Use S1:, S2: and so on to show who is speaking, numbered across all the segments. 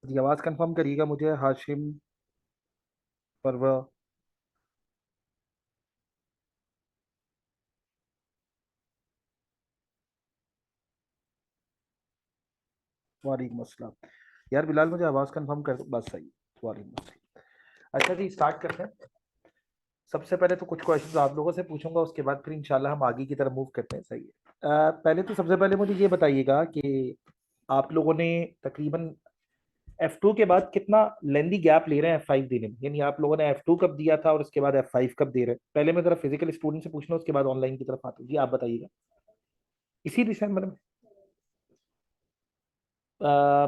S1: जी आवाज़ कंफर्म करिएगा मुझे। हाशिम, परवा, वालेकुम अस्सलाम। यार बिलाल मुझे आवाज़ कंफर्म कर दो, बस सही। वालेकुम अस्सलाम। अच्छा जी, स्टार्ट करते हैं। सबसे पहले तो कुछ क्वेश्चंस आप लोगों से पूछूंगा, उसके बाद फिर इंशाल्लाह हम आगे की तरफ मूव करते हैं। सही है। पहले तो सबसे पहले मुझे ये बताइएगा कि आप लोगों ने तकरीबन F2 के बाद कितना लेंदी गैप ले रहे हैं F5 देने में, यानी आप लोगों ने F2 कब दिया था और उसके बाद F5 कब दे रहे हैं। पहले मैं जरा फिजिकल स्टूडेंट से पूछना, उसके बाद ऑनलाइन की तरफ आता हूँ। जी आप बताइएगा। इसी दिसंबर में?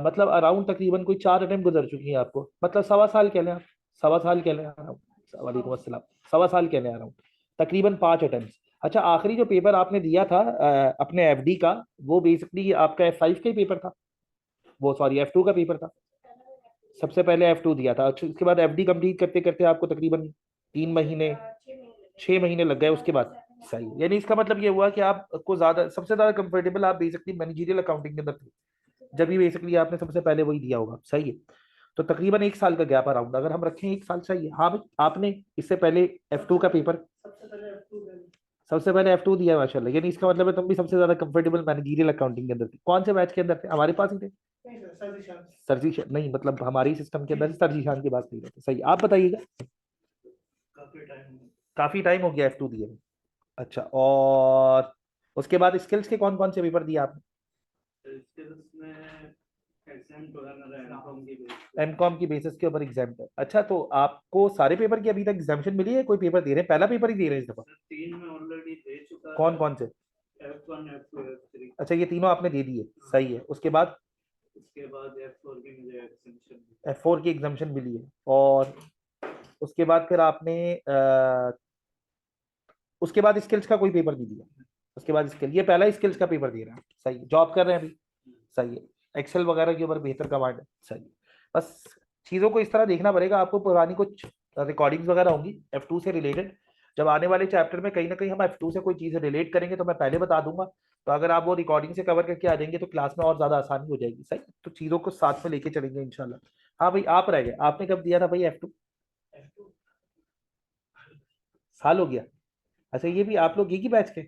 S1: मतलब अराउंड तकरीबन कोई 4 अटेम्प्ट गुजर चुकी हैं आपको, मतलब सवा साल कह लें आप। सवा साल कह लें अराउंड। वालेकुम अस्सलाम। सवा साल कह लें अराउंड। तकरीबन 5 अटेम्प्ट। अच्छा, आखिरी जो पेपर आपने दिया था अपने एफडी का, वो बेसिकली आपका F5 का ही पेपर था। वो सॉरी F2 का पेपर था। सबसे पहले F2 दिया था। अच्छा, उसके बाद एफडी कंप्लीट करते करते आपको तकरीबन 3 महीने, 6 महीने लग गए उसके बाद। सही, यानी इसका मतलब ये हुआ कि आपको ज्यादा, सबसे ज्यादा कंफर्टेबल आप बेसिकली मैनेजरियल अकाउंटिंग के अंदर थे, जब भी बेसिकली आपने सबसे पहले वही दिया होगा। सही है। तो तकरीबन 1 साल का गैप अराउंड अगर हम रखें, 1 साल चाहिए। हाँ भाई, आपने इससे पहले F2 का पेपर, सबसे पहले F2 दिया है माशाल्लाह, यानी इसका मतलब है तुम भी सबसे ज्यादा कंफर्टेबल मैनेजरियल अकाउंटिंग के अंदर थे। कौन से बैच के अंदर थे? हमारे पास ही थे। सरजी नहीं, मतलब हमारे सिस्टम के अंदर सरजी शान की बात नहीं रहती। सही, आप बताइएगा। काफी टाइम हो गया F2 दिए हुए। अच्छा, और उसके बाद स्किल्स के कौन कौन से पेपर दिए आपने? एमकॉम की बेसिस के ऊपर एग्जाम है। अच्छा, तो आपको सारे पेपर की अभी तक एग्जामेशन मिली है? कोई पेपर दे रहे हैं? पहला पेपर ही दे रहे हैं इस दफा? 3 में ऑलरेडी दे चुका। कौन कौन से? F1 F2 F3। अच्छा, ये तीनों आपने दे दिए। सही है। उसके बाद? उसके बाद F4 की मुझे एग्जामेशन, F4 की एग्जामेशन मिली है। और उसके बाद फिर आपने उसके बाद स्किल्स का कोई पेपर नहीं दिया? उसके बाद स्किल, ये पहला स्किल्स का पेपर दे रहा है। सही है। जॉब कर रहे हैं अभी? सही है। एक्सेल वगैरह के ऊपर बेहतर कमांड है। सही है। बस चीज़ों को इस तरह देखना पड़ेगा आपको। पुरानी कुछ रिकॉर्डिंग्स वगैरह होंगी F2 से रिलेटेड। जब आने वाले चैप्टर में कहीं ना कहीं हम F2 से कोई चीज़ रिलेट करेंगे तो मैं पहले बता दूंगा। तो अगर आप वो रिकॉर्डिंग से कवर करके आ जाएंगे तो क्लास में और ज़्यादा आसानी हो जाएगी। सही, तो चीज़ों को साथ में लेके चलेंगे इंशाल्लाह। हाँ भाई, आप रह गए। आपने कब दिया था भाई F2? साल हो गया? अच्छा, ये भी आप लोग एक ही बैच के?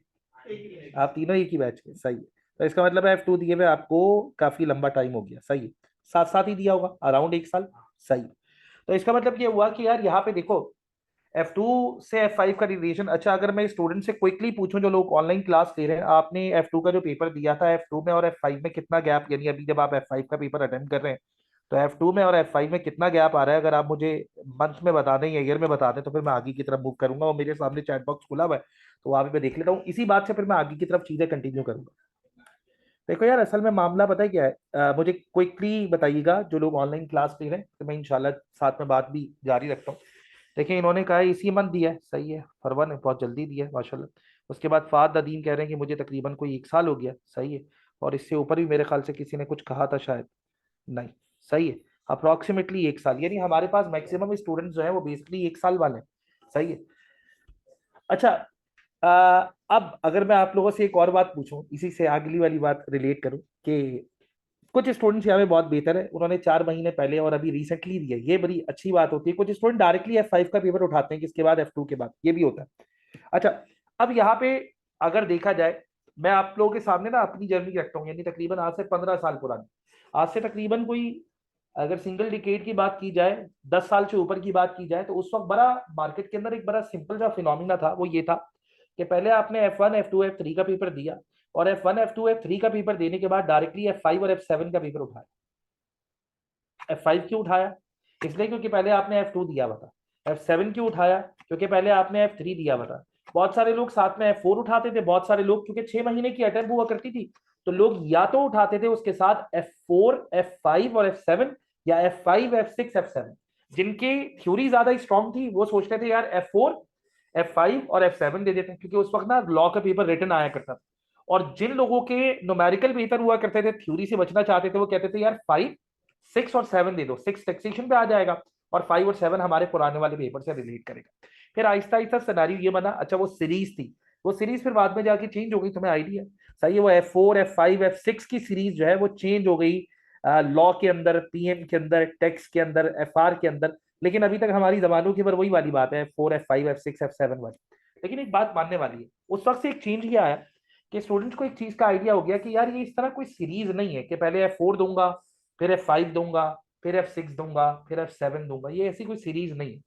S1: आप तीनों एक ही बैच के। सही है। तो इसका मतलब है F2 दिए हुए आपको काफी लंबा टाइम हो गया। सही है। साथ साथ ही दिया होगा अराउंड 1 साल। सही। तो इसका मतलब ये हुआ कि यार यहाँ पे देखो, F2 से F5 का रिलेशन। अच्छा, अगर मैं स्टूडेंट से क्विकली पूछूं जो लोग ऑनलाइन क्लास ले रहे हैं, आपने F2 का जो पेपर दिया था, F2 में और F5 में कितना गैप, यानी अभी जब आप F5 का पेपर अटेम्प्ट कर रहे हैं तो F2 में और F5 में कितना गैप आ रहा है? अगर आप मुझे मंथ में बता दें या ईयर में बता दें तो फिर मैं आगे की तरफ मूव करूंगा। और मेरे सामने चैट बॉक्स खुला हुआ है, तो वहां पे मैं देख लेता हूँ। इसी बात से फिर मैं आगे की तरफ चीजें कंटिन्यू करूंगा। देखो यार, असल में मामला पता है क्या है? मुझे क्विकली बताइएगा जो लोग ऑनलाइन क्लास ले रहे हैं, तो मैं इंशाल्लाह साथ में बात भी जारी रखता हूँ। देखिए, इन्होंने कहा है इसी मंथ दिया है। सही है। फरवन है, बहुत जल्दी दिया है माशाल्लाह। उसके बाद फाद नदीम कह रहे हैं कि मुझे तकरीबन कोई 1 साल हो गया। सही है। और इससे ऊपर भी मेरे ख्याल से किसी ने कुछ कहा था शायद। नहीं। सही है। अप्रोक्सीमेटली 1 साल, यानी हमारे पास मैक्सिमम स्टूडेंट्स जो है वो बेसिकली 1 साल वाले हैं। सही है। अच्छा, अब अगर मैं आप लोगों से एक और बात पूछूं, इसी से अगली वाली बात रिलेट करूं कि कुछ स्टूडेंट्स यहाँ पे बहुत बेहतर है, उन्होंने 4 महीने पहले और अभी रिसेंटली दिया, ये बड़ी अच्छी बात होती है। कुछ स्टूडेंट डायरेक्टली F5 का पेपर उठाते हैं किसके बाद, F2 के बाद, ये भी होता है। अच्छा, अब यहाँ पे अगर देखा जाए, मैं आप लोगों के सामने ना अपनी जर्नी रखता हूँ, यानी तकरीबन आज से 15 साल पुरानी। आज से तकरीबन कोई, अगर सिंगल डिकेड की बात की जाए, 10 साल से ऊपर की बात की जाए, तो उस वक्त बड़ा मार्केट के अंदर एक बड़ा सिंपल सा फिनोमिना था। वो ये था कि पहले आपने F1 F2 F3 का पेपर दिया, और F1 F2 F3 का पेपर देने के बाद डायरेक्टली F5 और F7 का पेपर उठाया। F5 क्यों उठाया? इसलिए क्योंकि पहले आपने F2 दिया हुआ था। F7 क्यों उठाया? क्योंकि पहले आपने F3 दिया हुआ था। बहुत सारे लोग साथ में F4 उठाते थे, बहुत सारे लोग, क्योंकि 6 महीने की अटेम्प्ट हुआ करती थी, तो लोग या तो उठाते थे उसके साथ F4 F5 और F7, या F5 F6 F7। जिनकी थ्योरी ज्यादा स्ट्रांग थी वो सोचते थे यार F4 F5 और F7 दे देते हैं, क्योंकि उस वक्त ना लॉ का पेपर रिटर्न आया करता था। और जिन लोगों के न्यूमेरिकल बेहतर हुआ करते थे, थ्योरी से बचना चाहते थे, वो कहते थे यार 5 6 और 7 दे दो। 6 टैक्सेशन पे आ जाएगा और 5 और 7 हमारे पुराने वाले पेपर से रिलेट करेगा। फिर आहिस्ता आहिस्ता सिनेरियो ये बना। अच्छा, वो सीरीज थी, वो सीरीज फिर बाद में जाके चेंज हो गई, तुम्हें आइडिया? सही है। वो F4 F5 F6 की सीरीज जो है वो चेंज हो गई लॉ के अंदर, पीएम के अंदर, टैक्स के अंदर, एफआर के अंदर, लेकिन अभी तक हमारी जबानों के ऊपर वही वाली बात है, F4 F5 F6 F7 वाली। लेकिन एक बात मानने वाली है, उस वक्त से एक चेंज ये आया कि स्टूडेंट्स को एक चीज का आइडिया हो गया कि यार ये इस तरह कोई सीरीज नहीं है कि पहले F4 दूंगा, फिर F5 दूंगा, फिर F6 दूंगा, फिर F7 दूंगा, ये ऐसी कोई सीरीज नहीं है।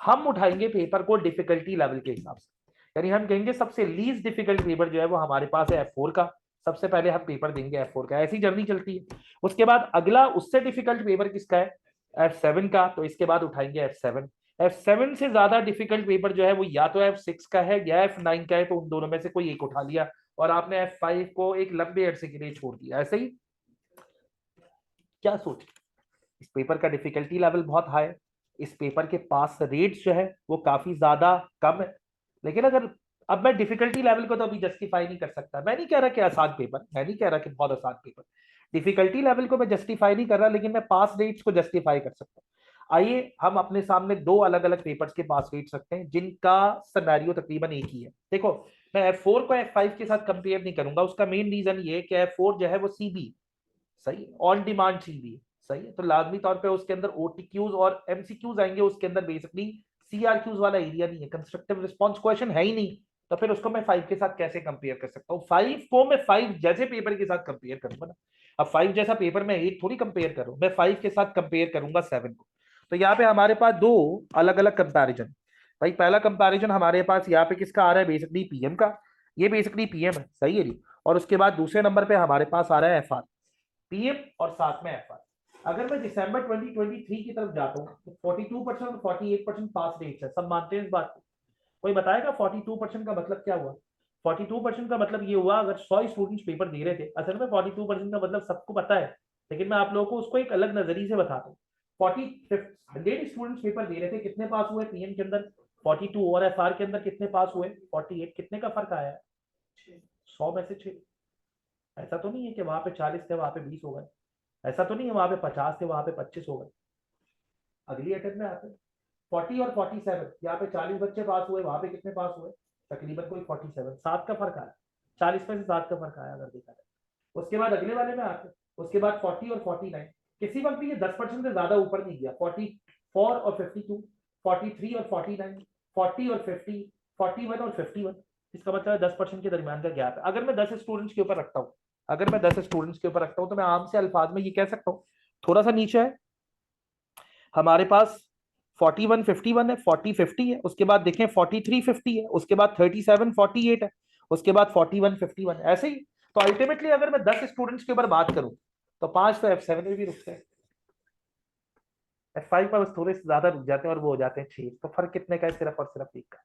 S1: हम उठाएंगे पेपर को डिफिकल्टी लेवल के हिसाब से, यानी हम कहेंगे सबसे लीस्ट डिफिकल्ट पेपर जो है वो हमारे पास है F4 का, सबसे पहले हम पेपर देंगे F4 का, ऐसी जर्नी चलती है। उसके बाद अगला उससे डिफिकल्ट पेपर किसका है, F7 का, तो इसके बाद उठाएंगे F7। F7 से ज्यादा डिफिकल्ट पेपर जो है वो या तो F6 का है या F9 का है, तो उन दोनों में से कोई एक उठा लिया और आपने F5 को एक लंबे अरसे के लिए छोड़ दिया, ऐसे ही। क्या सोच, इस पेपर का डिफिकल्टी लेवल बहुत हाई है, इस पेपर के पास रेट्स जो है वो काफी ज्यादा कम है। लेकिन अगर अब मैं डिफिकल्टी लेवल को तो अभी जस्टिफाई नहीं कर सकता, मैं नहीं कह रहा कि आसान पेपर, मैं नहीं कह रहा कि बहुत आसान पेपर, डिफिकल्टी लेवल को मैं जस्टिफाई नहीं कर रहा, लेकिन मैं पास रेट्स को जस्टिफाई कर सकता हूँ। आइए हम अपने सामने दो अलग अलग पेपर्स के पास रेट्स रखते हैं जिनका सिनेरियो तकरीबन एक ही है। देखो, मैं F4 को F5 के साथ कंपेयर नहीं करूंगा, उसका मेन रीजन ये कि F4 जो है वो सीबी, सही है, ऑन डिमांड सीबी, सही है, तो लाजमी तौर पे उसके अंदर ओटीक्यूज और एमसीक्यूज आएंगे, उसके अंदर बेसिकली सीआरक्यूज वाला एरिया नहीं है, कंस्ट्रक्टिव रिस्पॉन्स क्वेश्चन है ही नहीं, तो फिर उसको मैं 5 के साथ कैसे कंपेयर कर सकता हूँ? 5 को मैं 5 जैसे पेपर के साथ कंपेयर करूंगा ना, अब 5 जैसा पेपर मैं 8 थोड़ी कंपेयर करूँ, मैं 5 के साथ कंपेयर करूंगा 7 को। तो यहाँ पे हमारे पास दो अलग अलग कंपैरिजन। भाई पहला कंपैरिजन हमारे पास यहाँ पे किसका आ रहा है, बेसिकली पीएम का, ये बेसिकली पीएम है, सही है जी। और उसके बाद दूसरे नंबर पे हमारे पास आ रहा है एफआर, पीएम और साथ में एफआर। अगर मैं दिसंबर 2023 की तरफ जाता हूँ तो 42% और 48% पास रेट्स है, सब मानते हैं इस बात को। कोई बताएगा 42% का मतलब क्या हुआ? 42% का मतलब ये हुआ, अगर 100 स्टूडेंट्स पेपर दे रहे थे, असल में 42% का मतलब सबको पता है, लेकिन मैं आप लोगों को उसको एक अलग नजरिए से बताता हूँ। 100 स्टूडेंट्स पेपर दे रहे थे, कितने पास हुए पीएम के अंदर? 42, और एफआर के अंदर कितने पास हुए? 48। कितने का फर्क आया है? 100 में से 6। ऐसा तो नहीं है कि वहां पे 40 थे वहां पे 20 हो गए, ऐसा तो नहीं है वहां पे 50 थे वहां पे 25 हो गए। अगली अटेम्प्ट में आते हैं 40 और 47, यहाँ पे 40 बच्चे पास हुए, वहां पे कितने पास हुए? तकरीबन कोई 47, 7 का फर्क आया, 40 में से 7 का फर्क आया अगर देखा जाए। उसके बाद अगले वाले में आते हैं, उसके बाद 40 और 49, किसी वक्त भी ये 10% से ज्यादा ऊपर नहीं गया। 44 और 52, 43 और 49, 40 और 50, 41 और 51, इसका मतलब 10% के दरमियान का गैप है। अगर मैं 10 स्टूडेंट्स के ऊपर रखता हूँ, अगर मैं 10 स्टूडेंट्स के ऊपर रखता हूँ तो मैं आम से अल्फाज में ये कह सकता हूँ, थोड़ा सा नीचे है हमारे पास 41 51 है, 40 50 है, उसके बाद देखें 43 50 है, उसके बाद 37 48 है, उसके बाद 41 51, ऐसे ही। तो अल्टीमेटली अगर मैं 10 स्टूडेंट्स के ऊपर बात करूं तो 5 तो F7 में भी रुकते हैं, F5 पर बस थोड़े से ज्यादा रुक जाते हैं और वो हो जाते हैं 6। तो फर्क कितने का है? सिर्फ और सिर्फ एक का।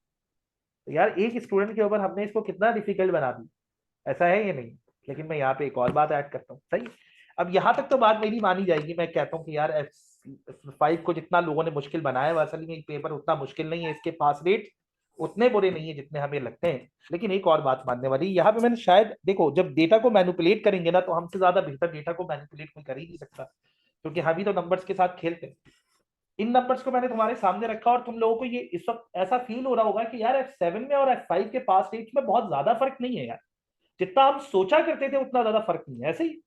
S1: तो यार एक स्टूडेंट के ऊपर हमने इसको कितना डिफिकल्ट बना दी, ऐसा है ये नहीं। लेकिन मैं यहाँ पे एक और बात ऐड करता हूँ, सही। अब यहाँ तक तो बात मेरी मानी जाएगी, मैं कहता हूँ कि यार F5 को जितना लोगों ने मुश्किल बनाया है, असल में पेपर उतना मुश्किल नहीं है, इसके पास रेट उतने बुरे नहीं है जितने हमें लगते हैं। लेकिन एक और बात मानने वाली, यहाँ पे मैंने शायद, देखो जब डेटा को मैनिपुलेट करेंगे ना, तो हमसे ज्यादा बेहतर डेटा को मैनिपुलेट कोई कर ही नहीं सकता, क्योंकि हम ही तो नंबर्स के साथ खेलते हैं। इन नंबर्स को मैंने तुम्हारे सामने रखा और तुम लोगों को ये इस वक्त ऐसा फील हो रहा होगा कि यार F7 में और F5 के पास रेट्स में बहुत ज्यादा फर्क नहीं है यार, जितना हम सोचा करते थे उतना ज्यादा फर्क नहीं है, ऐसे ही।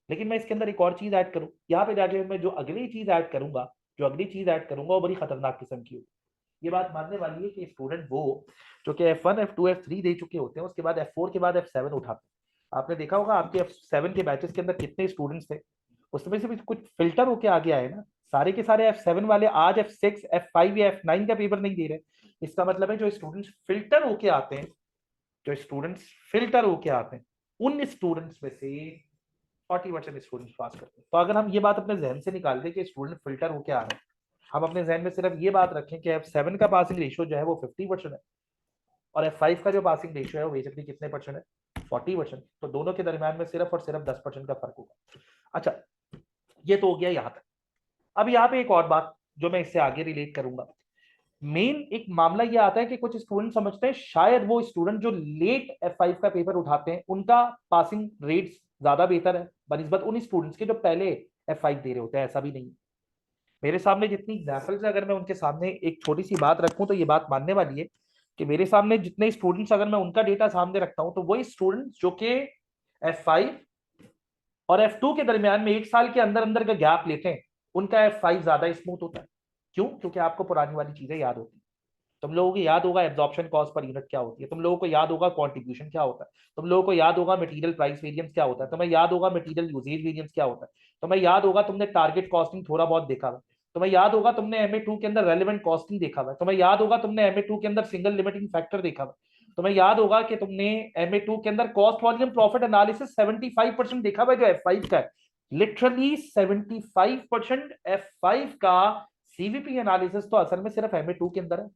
S1: लेकिन मैं इसके अंदर एक और चीज ऐड करूं, यहाँ पे जाके मैं जो अगली चीज ऐड करूंगा, जो अगली चीज ऐड करूंगा वो बड़ी खतरनाक किस्म की होगी। ये बात मानने वाली है कि स्टूडेंट वो जो कि F1 F2 F3 दे चुके होते हैं, उसके बाद F4 के बाद F7 उठाते हैं। आपने देखा होगा आपके F7 के बैचेस के अंदर कितने स्टूडेंट्स थे, उसमें से भी कुछ फिल्टर होके आगे आए ना, सारे के सारे F7 वाले आज F6 F5 या F9 का पेपर नहीं दे रहे। इसका मतलब है जो स्टूडेंट्स फिल्टर होके आते हैं, जो स्टूडेंट्स फिल्टर होके आते हैं, उन स्टूडेंट्स में से 40% स्टूडेंट्स पास करते हैं। तो अगर हम ये बात अपने जहन से निकाल दें कि स्टूडेंट फिल्टर होके आ रहे हैं, हम अपने जहन में सिर्फ ये बात रखें कि F7 का पासिंग रेशियो जो है वो 50% है, और F5 का जो पासिंग रेशियो है वो बेसिकली कितने परसेंट है? 40%। तो दोनों के दरमियान में सिर्फ और सिर्फ 10% का फर्क होगा। अच्छा, ये तो हो गया यहाँ तक। अब यहाँ पे एक और बात जो मैं इससे आगे रिलेट करूंगा, मेन एक मामला ये आता है कि कुछ स्टूडेंट समझते हैं शायद वो स्टूडेंट जो लेट F5 का पेपर उठाते हैं उनका पासिंग रेट्स ज्यादा बेहतर है बनिस्बत उन स्टूडेंट्स के जो पहले F5 दे रहे होते हैं। ऐसा भी नहीं। मेरे सामने जितनी एग्जाम्पल्स है, अगर मैं उनके सामने एक छोटी सी बात रखूं तो ये बात मानने वाली है कि मेरे सामने जितने स्टूडेंट्स, अगर मैं उनका डेटा सामने रखता हूं तो वही स्टूडेंट्स जो कि F5 और F2 के दरमियान में 1 साल के अंदर अंदर का गैप लेते हैं, उनका F5 ज्यादा स्मूथ होता है। क्यों? क्योंकि आपको पुरानी वाली चीजें याद होती है। तुम लोगों को याद होगा एब्जॉर्प्शन कॉस्ट पर यूनिट क्या होती है, तुम लोगों को याद होगा कंट्रीब्यूशन क्या होता है, तुम लोगों को याद होगा मटेरियल प्राइस वेरिएंस क्या होता है, तुम्हें याद होगा मटेरियल यूजेज वेरिएंस क्या होता है, तुम्हें याद होगा तुमने टारगेट कॉस्टिंग थोड़ा बहुत देखा हुआ, तुम्हें याद होगा तुमने MA2 के अंदर रेलेवेंट कॉस्टिंग देखा हुआ, तुम्हें याद होगा तुमने MA2 के अंदर सिंगल लिमिटिंग फैक्टर देखा हुआ, तुम्हें याद होगा कि तुमने MA2 के अंदर कॉस्ट वॉल्यूम प्रॉफिट एनालिसिस 75% देखा हुआ है जो F5 का है। लिटरली 75% F5 का CVP एनालिसिस तो असल में सिर्फ MA2 के अंदर है।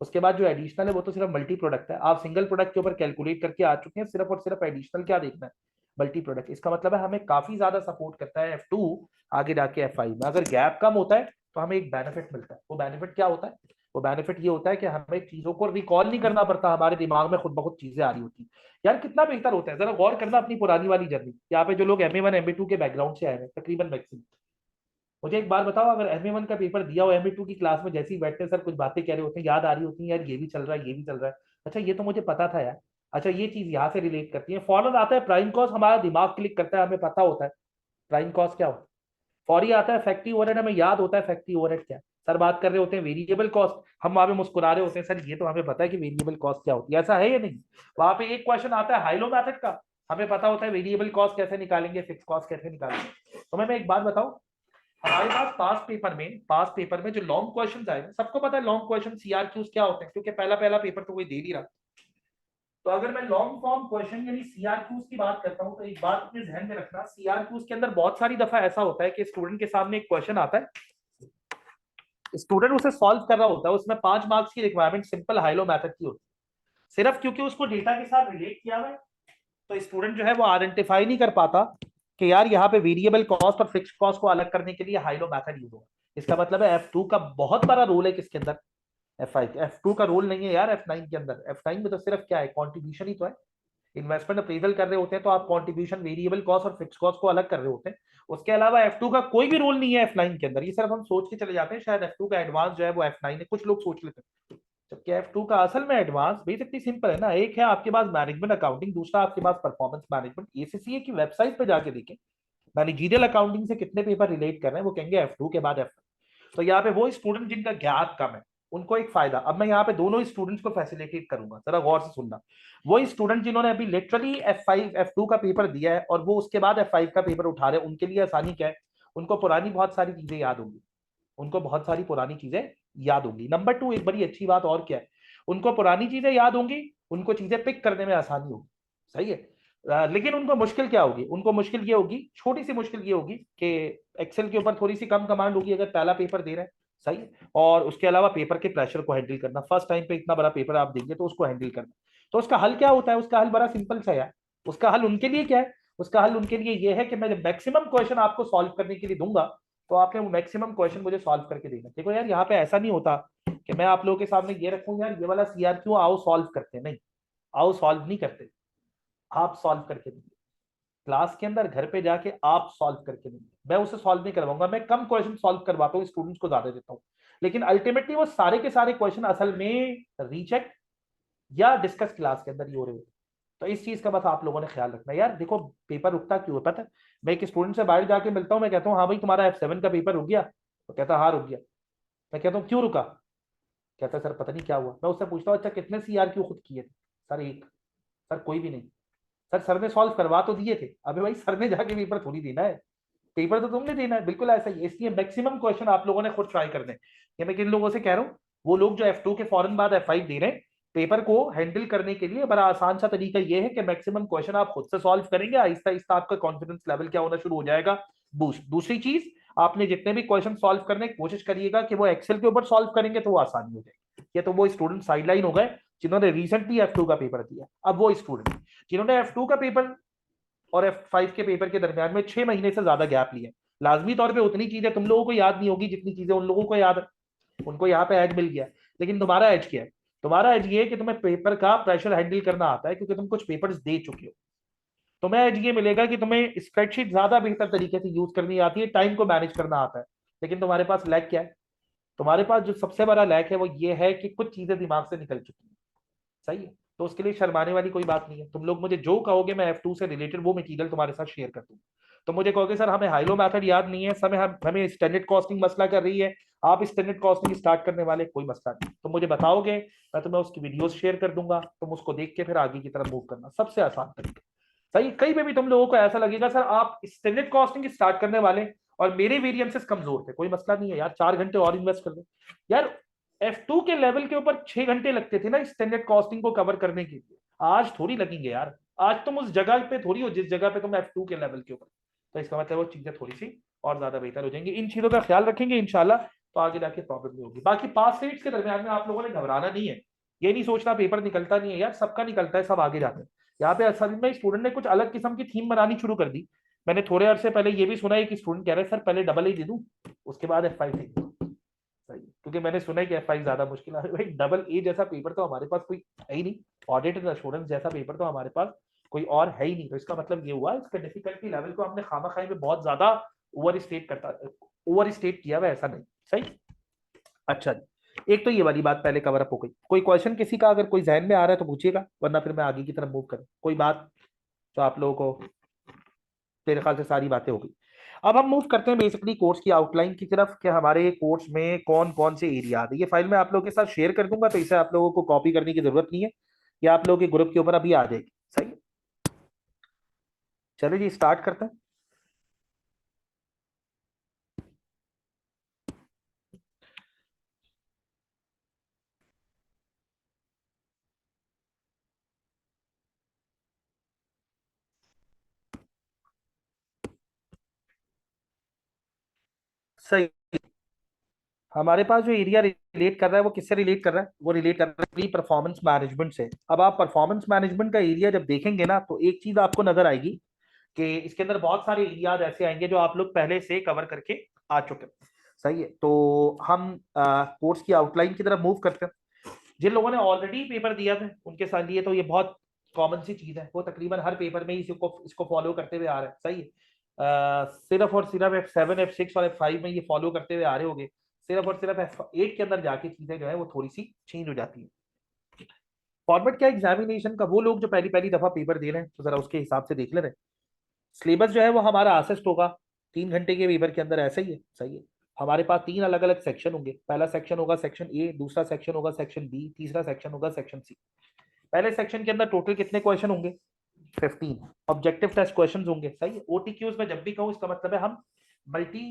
S1: उसके बाद जो एडिशनल है वो तो सिर्फ मल्टी प्रोडक्ट है। आप सिंगल प्रोडक्ट के ऊपर कैलकुलेट करके आ चुके हैं, सिर्फ और सिर्फ एडिशनल क्या देखना है, मल्टी प्रोडक्ट। इसका मतलब है हमें काफी ज्यादा सपोर्ट करता है F2 आगे जाके F5 में। अगर गैप कम होता है तो हमें एक बेनिफिट मिलता है। वो बेनिफिट क्या होता है? वो बेनिफिट ये होता है कि हमें चीजों को रिकॉल नहीं करना पड़ता, हमारे दिमाग में खुद ब खुद चीजें आ रही होती है। यार कितना बेहतर होता है, जरा गौर करना अपनी पुरानी वाली जर्नी। यहाँ पे जो लोग MA1 MA2 के बैकग्राउंड से आए हैं तकरीबन मैक्सिमम, मुझे एक बात बताओ, अगर MA1 का पेपर दिया हो MA2 की क्लास में जैसे ही बैठते हैं सर कुछ बातें कह रहे होते हैं, याद आ रही होती है, यार ये भी चल रहा है ये भी चल रहा है, अच्छा ये तो मुझे पता था यार, अच्छा ये चीज यहाँ से रिलेट करती है, फौरन आता है प्राइम कॉस्ट, हमारा दिमाग क्लिक करता है, हमें पता होता है प्राइम कॉस्ट क्या होता है। फौरी आता है फैक्ट्री ओवरहेड, हमें याद होता है फैक्ट्री ओवरहेड क्या है। सर बात कर रहे होते हैं वेरिएबल कॉस्ट, हम वहां पे मुस्कुरा रहे होते हैं, सर ये तो हमें पता है कि वेरिएबल कॉस्ट क्या होती है, ऐसा है या नहीं? वहां पे एक क्वेश्चन आता है हाइलो मेथड का, हमें पता होता है वेरिएबल कॉस्ट कैसे निकालेंगे, फिक्स कॉस्ट कैसे निकालेंगे। तो मैं एक बात बताऊं, हमारे पास पास पेपर में जो लॉन्ग क्वेश्चंस आए, सबको पता है लॉन्ग क्वेश्चन CRQs क्या होते हैं, क्योंकि पहला पहला पेपर तो कोई दे नहीं रहा। तो अगर मैं लॉन्ग फॉर्म क्वेश्चन यानी CRQs की बात करता हूं तो एक बात अपने ध्यान में रखना, CRQs के अंदर बहुत सारी दफा ऐसा होता है कि स्टूडेंट के सामने एक क्वेश्चन आता है, स्टूडेंट उसे सॉल्व कर रहा होता है, उसमें 5 मार्क्स की रिक्वायरमेंट सिंपल हाइलो मेथड की होती है, सिर्फ क्योंकि उसको डेटा के साथ रिलेट किया हुआ है तो स्टूडेंट जो है वो आइडेंटिफाई नहीं कर पाता कि यार यहाँ पे वेरिएबल कॉस्ट और फिक्स्ड कॉस्ट को अलग करने के लिए हाइलो मेथड यूज होगा। इसका मतलब है F2 का बहुत बड़ा रोल है किसके अंदर, F5। F2 का रोल नहीं है यार F9 के अंदर। F9 में तो सिर्फ क्या है, कंट्रीब्यूशन ही तो है। इन्वेस्टमेंट अप्रेजल कर रहे होते हैं तो आप कंट्रीब्यूशन वेरिएबल कॉस्ट और फिक्स कॉस्ट को अलग कर रहे होते हैं। उसके अलावा F2 का कोई भी रोल नहीं है F9 के अंदर। ये सिर्फ हम सोच के चले जाते हैं शायद F2 का एडवांस जो है वो F9 है, कुछ लोग सोच लेते हैं, जबकि F2 का असल में एडवांस बेसिकली सिंपल है ना। एक है आपके पास मैनेजमेंट अकाउंटिंग, दूसरा आपके पास परफॉर्मेंस मैनेजमेंट। ACCA की वेबसाइट पे जाके देखें मैनेजरियल अकाउंटिंग से कितने पेपर रिलेट कर रहे हैं, वो कहेंगे F2 के बाद F9। तो यहाँ पे वो स्टूडेंट जिनका गैप कम है उनको एक फायदा। अब मैं यहाँ पे दोनों स्टूडेंट्स को फैसिलिटेट करूंगा, जरा गौर से सुनना। वो स्टूडेंट जिन्होंने अभी लिटरली F5 F2 का पेपर दिया है और वो उसके बाद F5 का पेपर उठा रहे हैं, उनके लिए आसानी क्या है, उनको पुरानी बहुत सारी चीजें याद होंगी, उनको बहुत सारी पुरानी चीजें याद होंगी। नंबर 2 एक बड़ी अच्छी बात और क्या है, उनको पुरानी चीजें याद होंगी, उनको चीजें पिक करने में आसानी होगी, सही है। लेकिन उनको मुश्किल क्या होगी, उनको मुश्किल ये होगी, छोटी सी मुश्किल ये होगी कि एक्सेल के ऊपर थोड़ी सी कम कमांड होगी अगर पहला पेपर दे रहे हैं, सही है। और उसके अलावा पेपर के प्रेशर को हैंडल करना, फर्स्ट टाइम पे इतना बड़ा पेपर आप देंगे तो उसको हैंडल करना। तो उसका हल क्या होता है, उसका हल बड़ा सिंपल सा है। उसका हल उनके लिए क्या है, उसका हल उनके लिए ये है कि मैं जब मैक्सिमम क्वेश्चन आपको सॉल्व करने के लिए दूंगा तो आपने वो मैक्सिमम क्वेश्चन मुझे सॉल्व करके देना। देखो यार यहाँ पे ऐसा नहीं होता कि मैं आप लोगों के सामने ये रखूं यार ये वाला CRQ आओ सॉल्व करते, नहीं, आओ सॉल्व नहीं करते, आप सॉल्व करके देंगे क्लास के अंदर, घर पे जाके आप सॉल्व करके देंगे। मैं उसे सॉल्व नहीं करवाऊंगा, मैं कम क्वेश्चन सॉल्व करवाता हूँ, स्टूडेंट्स को ज्यादा देता हूँ, लेकिन अल्टीमेटली वो सारे के सारे क्वेश्चन असल में रीचेक या डिस्कस क्लास के अंदर ही हो रहे होते। तो इस चीज का बस आप लोगों ने ख्याल रखना। यार देखो पेपर रुकता क्यों है पता है, मैं एक स्टूडेंट से बाहर जाके मिलता हूँ, मैं कहता हूँ हाँ भाई तुम्हारा F7 का पेपर रुक गया, तो कहता हाँ रुक गया। मैं कहता हूँ क्यों रुका, कहता है सर पता नहीं क्या हुआ। मैं उससे पूछता हूँ अच्छा कितने CRQ खुद किए थे, सर एक। सर कोई भी नहीं। सर ने सॉल्व करवा तो दिए थे। अबे भाई सर ने जाके पेपर थोड़ी देना है, पेपर तो तुमने देना है, बिल्कुल ऐसा ही। इसलिए मैक्सिमम क्वेश्चन आप लोगों ने खुद ट्राई करने हैं। ये मैं किन लोगों से कह रहा हूँ, वो लोग जो F2 के फौरन बाद F5 दे रहे हैं, पेपर को हैंडल करने के लिए बड़ा आसान सा तरीका ये है कि मैक्सिमम क्वेश्चन आप खुद से सॉल्व करेंगे, आहिस्ता आहिस्ता आपका कॉन्फिडेंस लेवल क्या होना शुरू हो जाएगा, बूस्ट। दूसरी चीज, आपने जितने भी क्वेश्चन सॉल्व करने की कोशिश करिएगा कि वो एक्सेल के ऊपर सॉल्व करेंगे तो वो आसानी हो जाएगी। ये तो वो स्टूडेंट साइडलाइन हो गए जिन्होंने रिसेंटली F2 का पेपर दिया। अब वो स्टूडेंट जिन्होंने F2 का पेपर और F5 के पेपर के दरमियान में 6 महीने से ज्यादा गैप लिया, लाजमी तौर पे उतनी चीजें तुम लोगों को याद नहीं होगी जितनी चीजें उन लोगों को याद है। उनको यहाँ पे एज मिल गया, लेकिन तुम्हारा एज क्या है, तुम्हारा एज ये है कि तुम्हें पेपर का प्रेशर हैंडल करना आता है क्योंकि तुम कुछ पेपर्स दे चुके हो। तुम्हें एज ये मिलेगा कि तुम्हें स्प्रेडशीट ज्यादा बेहतर तरीके से यूज करनी आती है, टाइम को मैनेज करना आता है। लेकिन तुम्हारे पास लैक क्या है, तुम्हारे पास जो सबसे बड़ा लैक है वो ये है कि कुछ चीजें दिमाग से निकल चुकी है, सही है। तो उसके लिए शर्माने वाली कोई बात नहीं है, तुम लोग मुझे जो कहोगे मैं F2 से रिलेटेड वो मटेरियल तुम्हारे साथ शेयर कर दूंगा। तो मुझे कहोगे सर हमें हाइलो मेथड याद नहीं है, समय हमें स्टैंडर्ड कॉस्टिंग मसला कर रही है, आप स्टैंडर्ड कॉस्टिंग स्टार्ट करने वाले, कोई मसला नहीं, तो मुझे बताओगे, मैं तुम्हें उसकी वीडियोस शेयर कर दूंगा, तुम उसको देख के फिर आगे की तरफ मूव करना, सबसे आसान तरीका। सही, कहीं पे भी तुम लोगों को ऐसा लगेगा सर आप स्टैंडर्ड कॉस्टिंग स्टार्ट करने वाले और मेरे वेरिएंसेस कमजोर थे, कोई मसला नहीं है यार, 4 घंटे और इन्वेस्ट कर दो यार। F2 के लेवल के ऊपर 6 घंटे लगते थे ना स्टैंडर्ड कॉस्टिंग को कवर करने के लिए, आज थोड़ी लगेंगे यार, आज तुम उस जगह पे थोड़ी हो जिस जगह पे तुम F2 के लेवल के ऊपर, तो इसका मतलब वो चीजें थोड़ी सी और ज्यादा बेहतर हो जाएंगी। इन चीजों का ख्याल रखेंगे इंशाल्लाह, तो आगे जाके प्रॉब्लम नहीं होगी। बाकी पास रेट्स के दरमियान में आप लोगों ने घबराना नहीं है, ये नहीं सोचना पेपर निकलता नहीं है यार, सबका निकलता है, सब आगे जाते हैं। यहाँ पे असल में स्टूडेंट ने कुछ अलग किस्म की थीम बनानी शुरू कर दी। मैंने थोड़े अरसे पहले ये भी सुना है कि स्टूडेंट कह रहे हैं सर पहले डबल ए दे दूं उसके बाद F5 दे दूं। सही, क्योंकि मैंने सुना है कि F5 ज्यादा मुश्किल है। भाई डबल ए जैसा पेपर तो हमारे पास कोई है ही नहीं, ऑडिट एंड एश्योरेंस जैसा पेपर तो हमारे पास कोई और है ही नहीं, तो इसका मतलब ये हुआ इसका डिफिकल्टी लेवल को हमने खामा-खाई में बहुत ज्यादा ओवर स्टेट किया हुआ, ऐसा नहीं। सही, अच्छा जी, एक तो ये वाली बात पहले कवर अप हो गई। कोई क्वेश्चन किसी का अगर कोई जहन में आ रहा है तो पूछिएगा, वरना फिर मैं आगे की तरफ मूव करूं। कोई बात तो आप लोगों को, मेरे ख्याल से सारी बातें हो गई। अब हम मूव करते हैं बेसिकली कोर्स की आउटलाइन की तरफ कि हमारे कोर्स में कौन कौन से एरिया आते हैं। ये फाइल मैं आप लोगों के साथ शेयर कर दूंगा, तो इसे आप लोगों को कॉपी करने की जरूरत नहीं है, ये आप लोगों के ग्रुप के ऊपर अभी आ जाएगी। सही, चलिए जी स्टार्ट करते हैं। सही, हमारे पास जो एरिया रिलेट कर रहा है वो किससे रिलेट कर रहा है, वो रिलेट कर रहा है प्री परफॉर्मेंस मैनेजमेंट से। अब आप परफॉर्मेंस मैनेजमेंट का एरिया जब देखेंगे ना, तो एक चीज आपको नजर आएगी कि इसके अंदर बहुत सारे एरियाज ऐसे आएंगे जो आप लोग पहले से कवर करके आ चुके हैं। सही है, तो हम कोर्स की आउटलाइन की तरफ मूव करते हैं। जिन लोगों ने ऑलरेडी पेपर दिया था उनके साथ लिए तो ये बहुत कॉमन सी चीज है, वो तकरीबन हर पेपर में ही इसको फॉलो करते हुए आ रहे हैं। सही है, सिर्फ और सिर्फ F7 F6 और F5 में ये फॉलो करते हुए आ रहे होंगे, सिर्फ और सिर्फ F8 के अंदर जाके चीजें जो है वो थोड़ी सी चेंज हो जाती है। फॉर्मेट क्या एग्जामिनेशन का, वो लोग जो पहली पहली दफा पेपर दे रहे हैं तो जरा उसके हिसाब से देख ले रहे। सिलेबस जो है वो हमारा असिस्ट होगा 3 घंटे के पेपर के अंदर, ऐसा ही है। सही है, हमारे पास 3 अलग अलग सेक्शन होंगे। पहला सेक्शन होगा सेक्शन ए, दूसरा सेक्शन होगा सेक्शन बी, तीसरा सेक्शन होगा सेक्शन सी। पहले सेक्शन के अंदर टोटल कितने क्वेश्चन होंगे, 15 ऑब्जेक्टिव टेस्ट क्वेश्चन होंगे। सही है, ओटीक्यूज में जब भी कहूँ इसका मतलब है हम मल्टी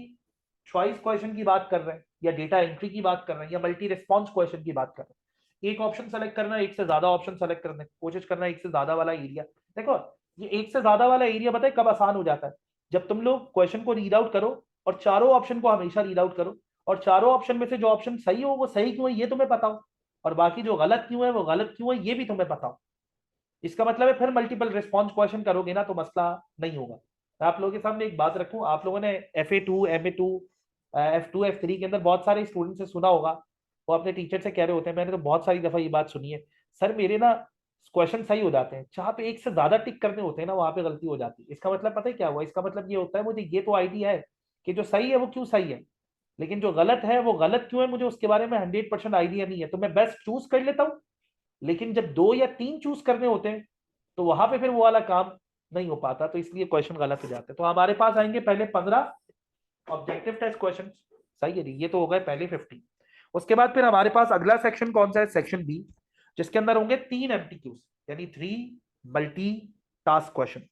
S1: चॉइस क्वेश्चन की बात कर रहे हैं, या डेटा एंट्री की बात कर रहे हैं, या मल्टी रिस्पॉन्स क्वेश्चन की बात कर रहे हैं। एक ऑप्शन सेलेक्ट करना है, एक से ज्यादा ऑप्शन सेलेक्ट करने की कोशिश करना है, एक से ज्यादा वाला एरिया। देखो ये एक से ज्यादा वाला एरिया पता है कब आसान हो जाता है, जब तुम लोग क्वेश्चन को रीड आउट करो और चारों ऑप्शन को हमेशा रीड आउट करो, और चारों ऑप्शन में से जो ऑप्शन सही हो वो सही क्यों है ये तुम्हें पता हो, और बाकी जो गलत क्यों है वो गलत क्यों है ये भी तुम्हें पता हो। इसका मतलब है फिर मल्टीपल रिस्पॉन्स क्वेश्चन करोगे ना तो मसला नहीं होगा। मैं आप लोगों के सामने एक बात रखूं, आप लोगों ने FA2 MA2 F2 F3 के अंदर बहुत सारे स्टूडेंट से सुना होगा, वो अपने टीचर से कह रहे होते हैं, मैंने तो बहुत सारी दफा ये बात सुनी है, सर मेरे ना क्वेश्चन सही हो जाते हैं, जहां पे एक से ज्यादा टिक करने होते हैं ना वहां पे गलती हो जाती है। इसका मतलब पता है क्या हुआ, इसका मतलब ये होता है मुझे ये तो आइडिया है कि जो सही है वो क्यों सही है, लेकिन जो गलत है वो गलत क्यों है मुझे उसके बारे में 100% आइडिया नहीं है, तो मैं बेस्ट चूज कर लेता हूँ। लेकिन जब 2 या 3 चूज करने होते हैं तो वहां पे फिर वो वाला काम नहीं हो पाता, तो इसलिए क्वेश्चन गलत हो जाते हैं। तो हमारे पास आएंगे पहले 15 ऑब्जेक्टिव टेस्ट क्वेश्चन। सही है, ये तो हो गए पहले 50। उसके बाद फिर हमारे पास अगला सेक्शन कौन सा है, सेक्शन बी, जिसके अंदर होंगे 3 MTQs, यानी 3 multi task question.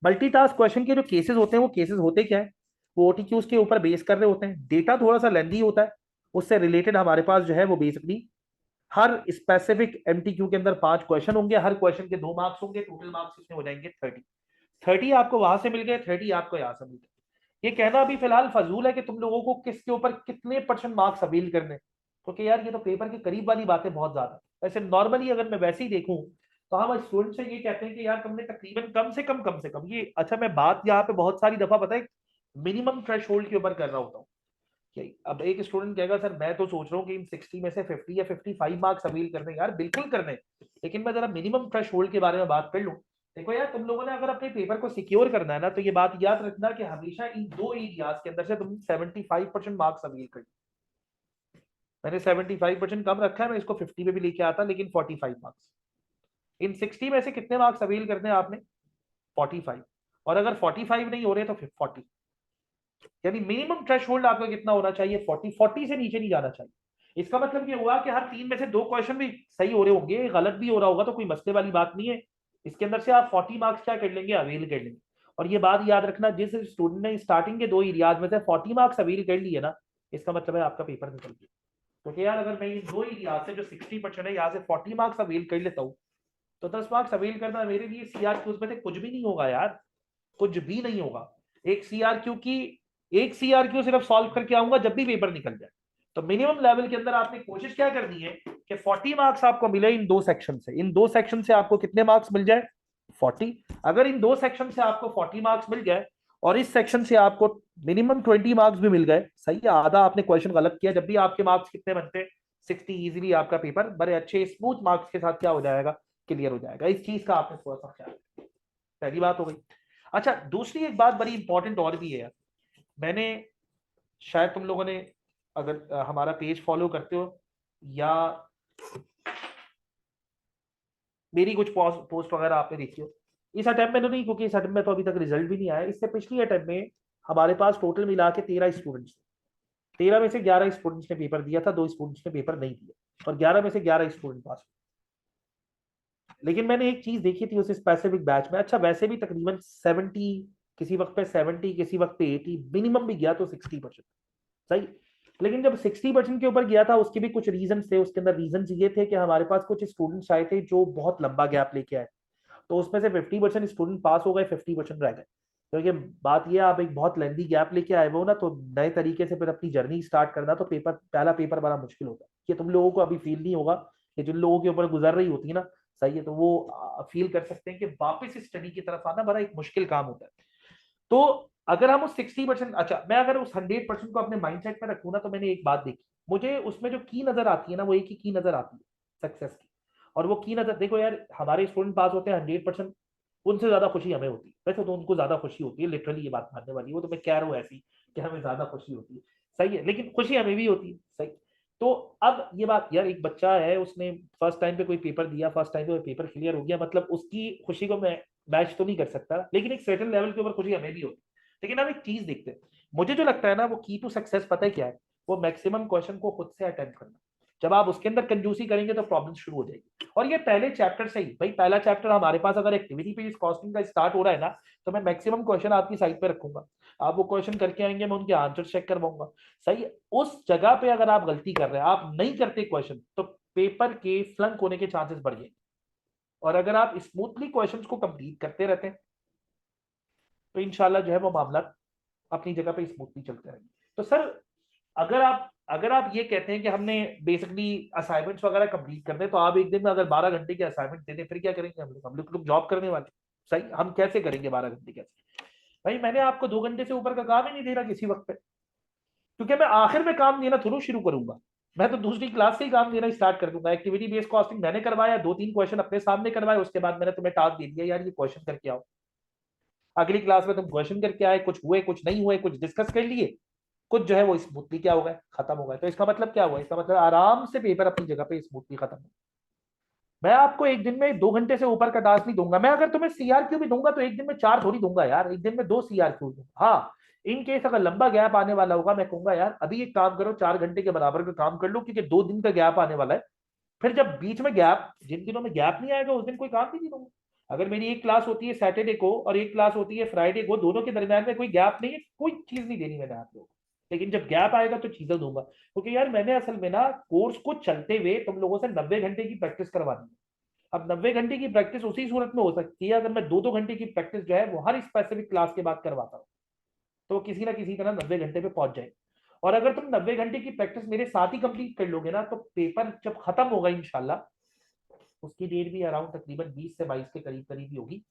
S1: Multi task question के जो केसेस होते हैं वो केसेस होते क्या है, वो OTQs के ऊपर बेस कर रहे होते हैं, डेटा थोड़ा सा लेंदी होता है, उससे रिलेटेड हमारे पास जो है वो बेसिकली हर स्पेसिफिक MTQ के अंदर 5 क्वेश्चन होंगे, हर क्वेश्चन के 2 मार्क्स होंगे, टोटल मार्क्स इसमें हो जाएंगे 30। 30 आपको वहां से मिल गए, 30 आपको यहाँ से मिल गए। ये कहना अभी फिलहाल फजूल है कि तुम लोगों को किसके ऊपर कितने % मार्क्स अपील करने, क्योंकि यार ये तो पेपर के करीब वाली बातें बहुत ज्यादा। वैसे नॉर्मली अगर मैं वैसे ही देखूं तो हम स्टूडेंट से ये कहते हैं कि यार तुमने तकरीबन कम से कम ये, अच्छा मैं बात यहाँ पे बहुत सारी दफा पता है मिनिमम थ्रेश होल्ड के ऊपर कर रहा होता हूँ। अब एक स्टूडेंट कहेगा सर मैं तो सोच रहा हूँ कि इन 60 में से 50 या 55 मार्क्स अपील करने, यार बिल्कुल करने, लेकिन मैं जरा मिनिमम थ्रेश होल्ड के बारे में बात कर लूँ। देखो यार तुम लोगों ने अगर अपने पेपर को सिक्योर करना है ना, तो ये बात याद रखना कि हमेशा इन 2 एरियाज के अंदर से तुम 75% मार्क्स अपील कर। मैंने 75% कम रखा है, मैं इसको 50 पे भी लेके आता, लेकिन 45 मार्क्स। इन 60 में से कितने मार्क्स अपील करने हैं आपने, 45। और अगर 45 नहीं हो रहे तो फिर 40, यानी मिनिमम थ्रेशोल्ड आपका कितना होना चाहिए, 40 से नीचे नहीं जाना चाहिए। इसका मतलब ये हुआ कि हर 3 में से 2 क्वेश्चन भी सही हो रहे होंगे, गलत भी हो रहा होगा तो कोई मसले वाली बात नहीं है। इसके अंदर से आप 40 मार्क्स क्या कर लेंगे, अवेल कर लेंगे। और ये बात याद रखना, जिस स्टूडेंट ने स्टार्टिंग के 2 एरियाज में से 40 मार्क्स अवेल कर लिए ना, इसका मतलब है आपका पेपर निकल गया। क्योंकि यार अगर मैं इन 2 एरियाज से जो 60% है यहाँ से 40 मार्क्स अवेल कर लेता हूँ, तो 10 मार्क्स अवेल करना मेरे लिए सीआरक्यू में से कुछ भी नहीं होगा यार, कुछ भी नहीं होगा। एक सीआरक्यू की एक सीआरक्यू सिर्फ सॉल्व करके आऊंगा जब भी पेपर निकल जाए। तो मिनिमम लेवल के अंदर आपने कोशिश क्या करनी है कि 40 मार्क्स आपको मिले इन 2 सेक्शन से। इन 2 सेक्शन से आपको कितने मार्क्स मिल जाए, 40। अगर इन 2 सेक्शन से आपको 40 मार्क्स मिल गए और इस सेक्शन से आपको मिनिमम 20 मार्क्स भी मिल गए, सही है, आधा आपने क्वेश्चन गलत किया, जब भी आपके मार्क्स कितने बनते, 60, इजीली आपका पेपर बड़े अच्छे स्मूथ मार्क्स के साथ क्या हो जाएगा, क्लियर हो जाएगा। इस चीज का आपने थोड़ा सा ख्याल, पहली बात हो गई। अच्छा, दूसरी एक बात बड़ी इंपॉर्टेंट और भी है, मैंने, शायद तुम लोगों ने अगर हमारा पेज फॉलो करते हो या मेरी कुछ पोस्ट वगैरह आपने देखी हो, इस अटेम्प्ट में तो नहीं, क्योंकि इस अटेम्प्ट में तो अभी तक रिजल्ट भी नहीं आया। इससे पिछली अटेम्प्ट में हमारे पास टोटल मिला के 13 स्टूडेंट्स, 13 में से 11 स्टूडेंट्स ने पेपर दिया था, 2 स्टूडेंट्स ने पेपर नहीं दिया, और 11 में से 11 स्टूडेंट पास। लेकिन मैंने एक चीज देखी थी उस स्पेसिफिक बैच में, अच्छा वैसे भी तकरीबन 70, किसी वक्त पे 70, किसी वक्त पे 80, मिनिमम भी गया तो 60%, सही। लेकिन जब 60% के ऊपर गया था, उसके भी कुछ रीजन थे। उसके अंदर रीजन ये थे कि हमारे पास कुछ स्टूडेंट्स आए थे जो बहुत लंबा गैप लेके आए, तो उसमें से 50% स्टूडेंट पास हो गए, 50% रह गए। क्योंकि बात यह, आप एक बहुत लेंदी गैप लेके आए हो ना, तो नए तरीके से फिर अपनी जर्नी स्टार्ट करना, तो पेपर, पहला पेपर बड़ा मुश्किल होता है। ये तुम लोगों को अभी फील नहीं होगा, कि जिन लोगों के ऊपर गुजर रही होती है ना, सही है, तो वो फील कर सकते हैं कि वापस स्टडी की तरफ आना बड़ा एक मुश्किल काम होता है। तो अगर हम उस 60%, अच्छा मैं अगर उस 100% को अपने माइंडसेट में रखूँ ना, तो मैंने एक बात देखी, मुझे उसमें जो की नजर आती है ना, वो एक ही की नजर आती है, सक्सेस की। और वो की नजर, देखो यार, हमारे स्टूडेंट पास होते हैं 100%, उनसे ज्यादा खुशी हमें होती है। वैसे तो उनको ज्यादा खुशी होती है, लिटरली ये बात मानने वाली, वो तो मैं कह रहा हूँ ऐसी कि हमें ज्यादा खुशी होती है, सही है, लेकिन खुशी हमें भी होती है, सही। तो अब ये बात यार, एक बच्चा है, उसने फर्स्ट टाइम पे कोई पेपर दिया, फर्स्ट टाइम पे पेपर क्लियर हो गया, मतलब उसकी खुशी को मैं मैच तो नहीं कर सकता, लेकिन एक सर्टेन लेवल के ऊपर खुशी हमें भी होती है। लेकिन अब एक चीज देखते हैं, मुझे जो लगता है ना, वो की टू सक्सेस पता है क्या है, वो मैक्सिमम क्वेश्चन को खुद से अटेम्प्ट करना। जब आप उसके अंदर कंजूसी करेंगे तो प्रॉब्लम शुरू हो जाएगी। और ये पहले चैप्टर से ही, भाई पहला चैप्टर हमारे पास अगर एक्टिविटी पेज कॉस्टिंग का स्टार्ट हो रहा है ना, तो मैं मैक्सिमम क्वेश्चन आपकी साइड पे रखूंगा, आप वो क्वेश्चन करके आएंगे, मैं उनके आंसर चेक करवाऊंगा, सही है। उस जगह पे अगर आप गलती कर रहे हैं, आप नहीं करते क्वेश्चन, तो पेपर के फ्लंक होने के चांसेस बढ़ जाएंगे। और अगर आप स्मूथली क्वेश्चंस को कंप्लीट करते रहते हैं, तो इंशाल्लाह जो है वो मामला अपनी जगह पे स्मूथली चलते रहेंगे। तो सर, अगर आप ये कहते हैं कि हमने बेसिकली असाइनमेंट्स वगैरह कंप्लीट कर दें, तो आप एक दिन में अगर 12 घंटे के असाइनमेंट दे दें, फिर क्या करेंगे हम लोग जॉब करने वाले, सही, हम कैसे करेंगे 12 घंटे कैसे? भाई मैंने आपको 2 घंटे से ऊपर का काम ही नहीं दे रहा किसी वक्त पे, क्योंकि मैं आखिर में काम देना थोड़ा शुरू करूंगा, मैं तो दूसरी क्लास से ही काम देना स्टार्ट कर दूंगा। एक्टिविटी बेस्ड कॉस्टिंग मैंने करवाया, 2-3 क्वेश्चन अपने सामने करवाए, उसके बाद मैंने तुम्हें टास्क दे दिया, यार ये क्वेश्चन करके आओ। अगली क्लास में तुम क्वेश्चन करके आए, कुछ हुए कुछ नहीं हुए, कुछ डिस्कस कर लिए, कुछ जो है वो स्मूथली क्या हो गया, खत्म हो गया। तो इसका मतलब क्या हुआ, इसका मतलब आराम से पेपर अपनी जगह पे स्मूथली खत्म हो। मैं आपको एक दिन में 2 घंटे से ऊपर का टास्क नहीं दूंगा। मैं अगर तुम्हें सीआरक्यू भी दूंगा तो एक दिन में 4 थोड़ी दूंगा यार, एक दिन में 2 सीआरक्यू दूंगा। हाँ, इन केस अगर लंबा गैप आने वाला होगा, मैं कहूंगा यार अभी एक काम करो, 4 घंटे के बराबर का काम कर लो, क्योंकि 2 दिन का गैप आने वाला है। फिर जब बीच में गैप, जिन दिनों में गैप नहीं आएगा, उस दिन कोई काम नहीं दूंगा। अगर मेरी एक क्लास होती है सैटरडे को और एक क्लास होती है फ्राइडे को, दोनों के दरमियान में कोई गैप नहीं है, कोई चीज नहीं देनी मैंने आप लोगों को। लेकिन जब गैप आएगा तो चीजें दूंगा, क्योंकि यार मैंने असल में ना कोर्स को चलते हुए तुम लोगों से 90 घंटे की प्रैक्टिस करवानी है। अब 90 घंटे की प्रैक्टिस उसी सूरत में हो सकती है अगर मैं 2-2 घंटे की प्रैक्टिस जो है वो हर स्पेसिफिक क्लास के बाद करवाता हूँ, तो किसी ना किसी तरह 90 घंटे पे पहुंच जाए। और अगर तुम 90 घंटे की प्रैक्टिस मेरे साथ ही कंप्लीट कर लोगे ना, तो पेपर जब खत्म होगा इंशाल्लाह, उसकी डेट भी अराउंड तकरीबन 20 से 22 के करीब करीब ही होगी।